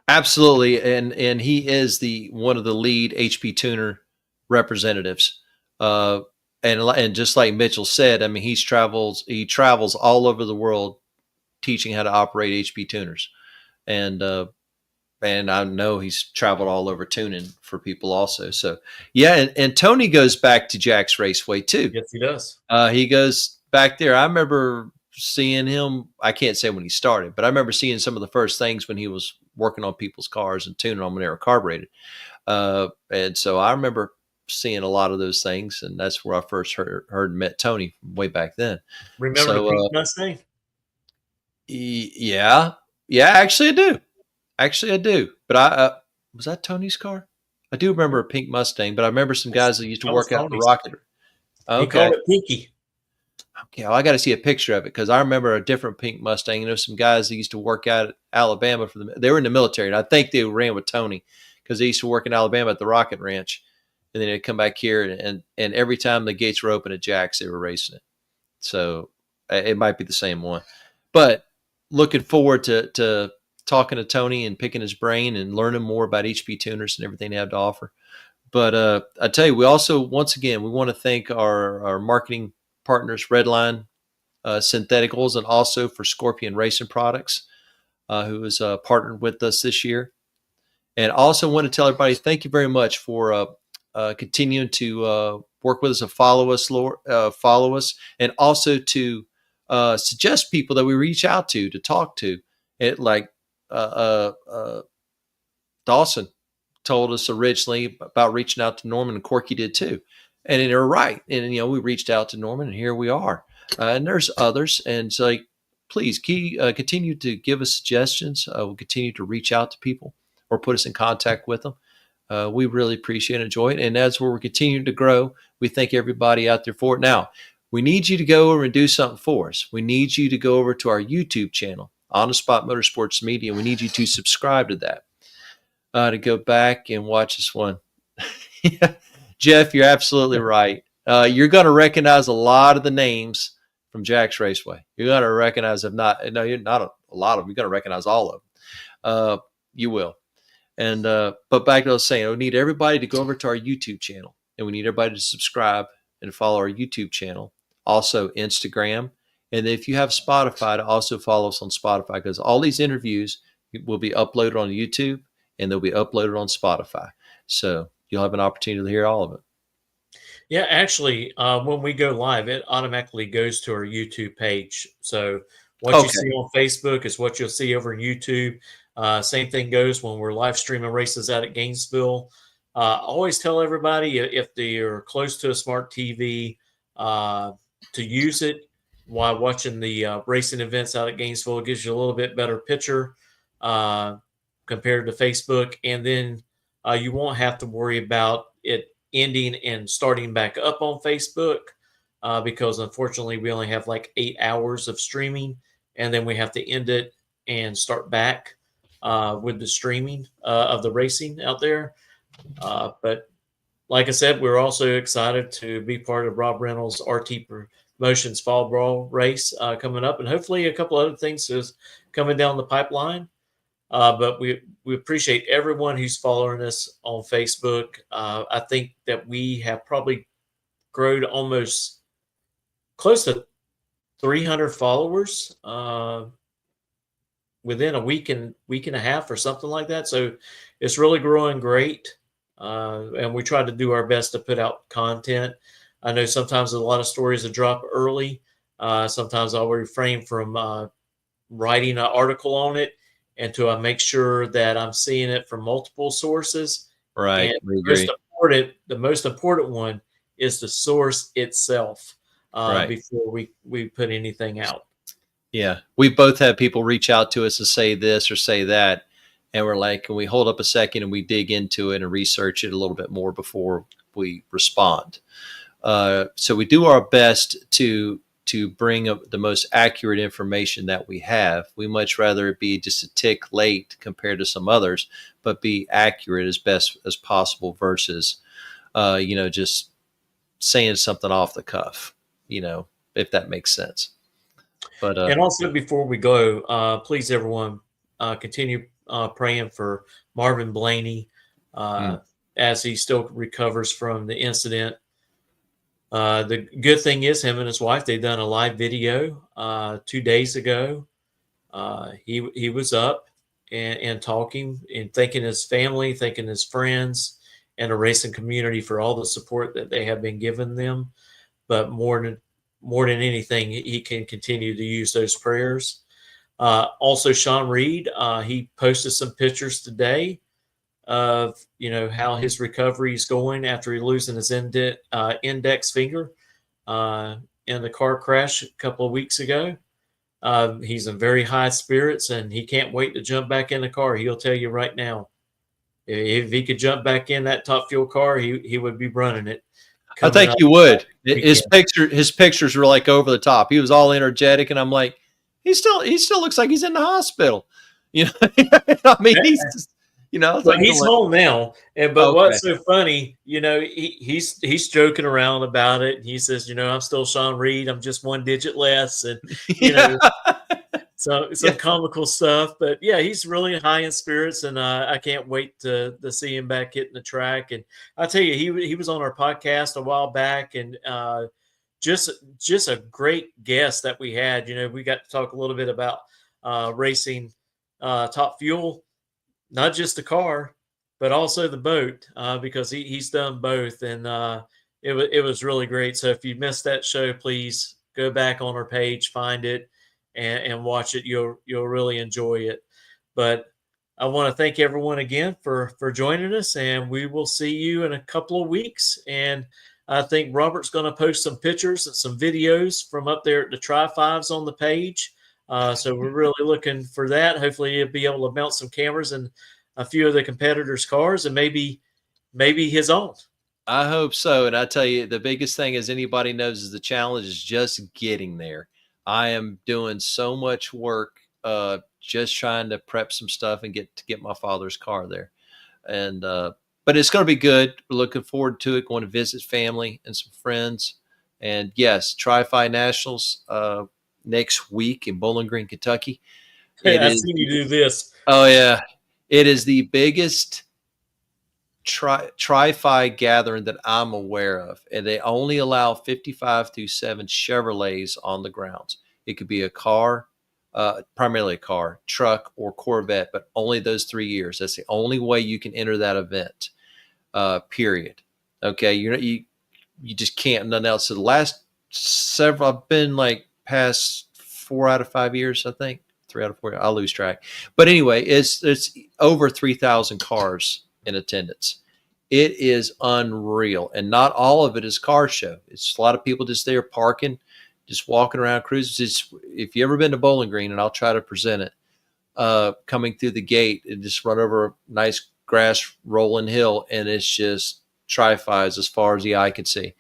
Absolutely, and he is one of the lead HP tuner representatives. And just like Mitchell said, I mean, he travels all over the world teaching how to operate HP tuners, and I know he's traveled all over tuning for people also. So and Tony goes back to Jax Raceway too. Yes, he does. He goes back there. I remember seeing him. I can't say when he started, but I remember seeing some of the first things when he was working on people's cars and tuning them when they were carbureted. And so I remember seeing a lot of those things, and that's where I first heard and met Tony way back then. Remember the pink Mustang? Yeah, actually I do. But was that Tony's car? I do remember a pink Mustang, but I remember some guys that used to work out the Rocket. Okay. He called it Pinky. Okay, well, I got to see a picture of it because I remember a different pink Mustang. There's some guys that used to work out at Alabama they were in the military, and I think they ran with Tony because they used to work in Alabama at the Rocket Ranch, and then they'd come back here, and every time the gates were open at Jax, they were racing it. So it might be the same one, but looking forward to talking to Tony and picking his brain and learning more about HP tuners and everything they have to offer. But I tell you, we also, once again, we want to thank our marketing partners, Redline Syntheticals, and also for Scorpion Racing Products, who has partnered with us this year. And also want to tell everybody, thank you very much for continuing to work with us and follow us, and also to suggest people that we reach out to talk to. Dawson told us originally about reaching out to Norman, and Corky did too. And they're right. And, we reached out to Norman, and here we are. And there's others. And so, please continue to give us suggestions. We'll continue to reach out to people or put us in contact with them. We really appreciate and enjoy it. And as we're continuing to grow, we thank everybody out there for it. Now, we need you to go over and do something for us. We need you to go over to our YouTube channel, On the Spot Motorsports Media. We need you to subscribe to that, to go back and watch this one. Jeff, you're absolutely right. You're going to recognize a lot of the names from Jax Raceway. You're going to recognize, you're not a lot of them. You're going to recognize all of them. You will. And but back to what I was saying, we need everybody to go over to our YouTube channel, and we need everybody to subscribe and follow our YouTube channel. Also Instagram. And if you have Spotify, to also follow us on Spotify, because all these interviews will be uploaded on YouTube and they'll be uploaded on Spotify. So you'll have an opportunity to hear all of it. Yeah, actually, when we go live, it automatically goes to our YouTube page. So what you see on Facebook is what you'll see over on YouTube. Same thing goes when we're live streaming races out at Gainesville. Always tell everybody, if they're close to a smart TV, to use it while watching the racing events out at Gainesville. It gives you a little bit better picture compared to Facebook. And then you won't have to worry about it ending and starting back up on Facebook because unfortunately we only have like 8 hours of streaming, and then we have to end it and start back with the streaming of the racing out there. But like I said, we're also excited to be part of Rob Reynolds' RT Promotions Fall Brawl race coming up, and hopefully a couple other things is coming down the pipeline. But we appreciate everyone who's following us on Facebook. I think that we have probably grown almost close to 300 followers within a week and a half or something like that. So it's really growing great. And we try to do our best to put out content. I know sometimes a lot of stories that drop early. Sometimes I'll refrain from writing an article on it until I make sure that I'm seeing it from multiple sources. Right. And We agree. the most important one is the source itself Right. before we put anything out. Yeah. We both have people reach out to us and say this or say that. And we're like, can we hold up a second and we dig into it and research it a little bit more before we respond? So we do our best to bring up the most accurate information that we have. We much rather it be just a tick late compared to some others, but be accurate as best as possible versus, just saying something off the cuff, if that makes sense. But and also before we go, please everyone continue praying for Marvin Blaney as he still recovers from the incident. The good thing is him and his wife, they've done a live video 2 days ago. He was up and talking and thanking his family, thanking his friends and the racing community for all the support that they have been giving them. But more than anything, he can continue to use those prayers. Also, Sean Reed, he posted some pictures today of how his recovery is going after he losing his index finger in the car crash a couple of weeks ago. He's in very high spirits and he can't wait to jump back in the car. He'll tell you right now, if he could jump back in that Top Fuel car, he would be running it. I think he would. His pictures were like over the top. He was all energetic, and I'm like, he still looks like he's in the hospital. I mean, he's just, But he's home now. But what's so funny, he's joking around about it. He says, I'm still Sean Reed. I'm just one digit less, and some comical stuff. But yeah, he's really high in spirits, and I can't wait to see him back hitting the track. And I tell you, he was on our podcast a while back, and just a great guest that we had. We got to talk a little bit about racing Top Fuel. Not just the car, but also the boat, because he's done both, and it was really great. So if you missed that show, please go back on our page, find it, and watch it. You'll really enjoy it. But I want to thank everyone again for joining us, and we will see you in a couple of weeks. And I think Robert's going to post some pictures and some videos from up there at the Tri-Fives on the page. So we're really looking for that. Hopefully he'll be able to mount some cameras in a few of the competitors' cars and maybe his own. I hope so. And I tell you, the biggest thing, as anybody knows, is the challenge is just getting there. I am doing so much work, just trying to prep some stuff and get my father's car there. And, but it's going to be good. We're looking forward to it. Going to visit family and some friends. And yes, Tri-Fi Nationals, next week in Bowling Green, Kentucky. I've seen you do this. Oh yeah, it is the biggest Tri-Fi gathering that I'm aware of, and they only allow 55 through 7 Chevrolets on the grounds. It could be a car, primarily a car, truck, or Corvette, but only those 3 years. That's the only way you can enter that event. Period. Okay, you just can't. Nothing else. So the last several, I've been like past 4 out of 5 years, I think 3 out of 4. I'll lose track. But anyway, it's over 3,000 cars in attendance. It is unreal. And not all of it is car show. It's a lot of people just there parking, just walking around cruises. If you ever been to Bowling Green, and I'll try to present it, coming through the gate and just run over a nice grass rolling hill, and it's just Tri-Fi's as far as the eye can see.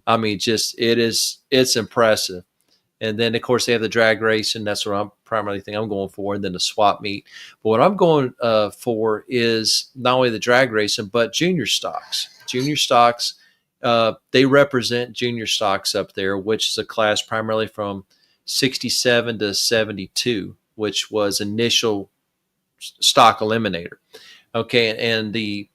I mean, it's impressive. And then, of course, they have the drag race, and that's what I'm primarily thing I'm going for, and then the swap meet. But what I'm going for is not only the drag racing, but junior stocks. Junior stocks, they represent junior stocks up there, which is a class primarily from 67 to 72, which was initial stock eliminator. Okay, and the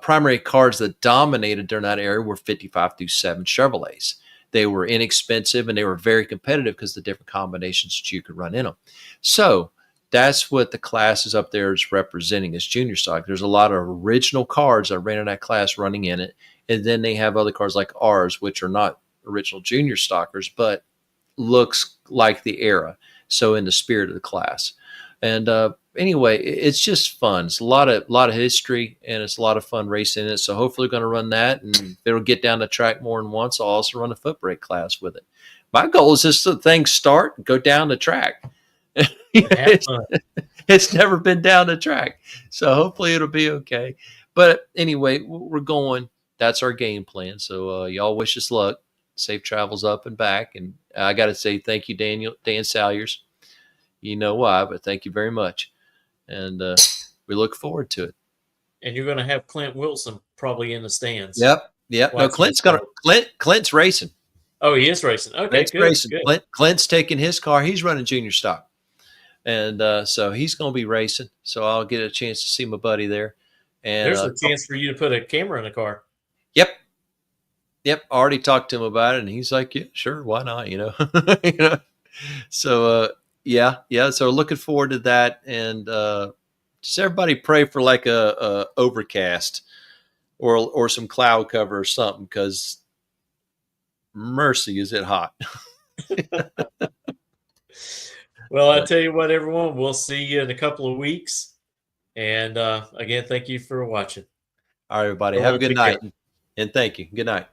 primary cars that dominated during that era were 55 through 7 Chevrolets. They were inexpensive and they were very competitive because of the different combinations that you could run in them. So that's what the class is up there is representing as junior stock. There's a lot of original cars that ran in that class running in it. And then they have other cars like ours, which are not original junior stockers, but looks like the era. So in the spirit of the class. And anyway, it's just fun. It's a lot of history, and it's a lot of fun racing it. So hopefully we're going to run that, and it'll get down the track more than once. I'll also run a foot brake class with it. My goal is just the things start and go down the track. It's never been down the track. So hopefully it'll be okay. But anyway, we're going. That's our game plan. So y'all wish us luck. Safe travels up and back. And I got to say thank you, Dan Salyers. You know why, but thank you very much. And we look forward to it. And you're going to have Clint Wilson probably in the stands. Yep. No, Clint's racing. Oh, he is racing. Okay, Clint's racing. Good. Clint's taking his car. He's running junior stock. And so he's going to be racing. So I'll get a chance to see my buddy there. And there's a chance for you to put a camera in the car. Yep. I already talked to him about it, and he's like, "Yeah, sure, why not?" So yeah. So looking forward to that, and just everybody pray for like a overcast or some cloud cover or something, because mercy, is it hot? Well, I tell you what, everyone, we'll see you in a couple of weeks, and again, thank you for watching. All right, everybody, have a good night, and thank you. Good night.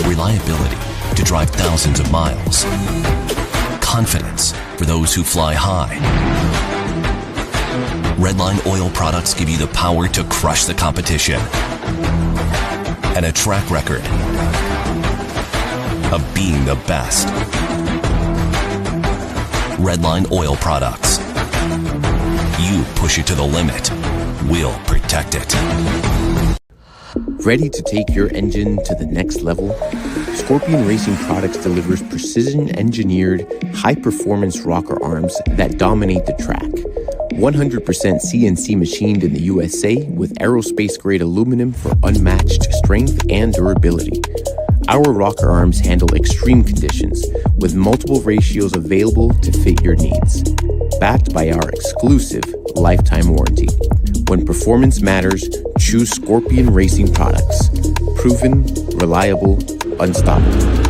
Reliability to drive thousands of miles. Confidence for those who fly high. Redline oil products give you the power to crush the competition. And a track record of being the best. Redline oil products. You push it to the limit. We'll protect it. Ready to take your engine to the next level? Scorpion Racing Products delivers precision-engineered, high-performance rocker arms that dominate the track. 100% CNC machined in the USA with aerospace-grade aluminum for unmatched strength and durability. Our rocker arms handle extreme conditions with multiple ratios available to fit your needs. Backed by our exclusive lifetime warranty. When performance matters, choose Scorpion Racing Products. Proven, reliable, unstoppable.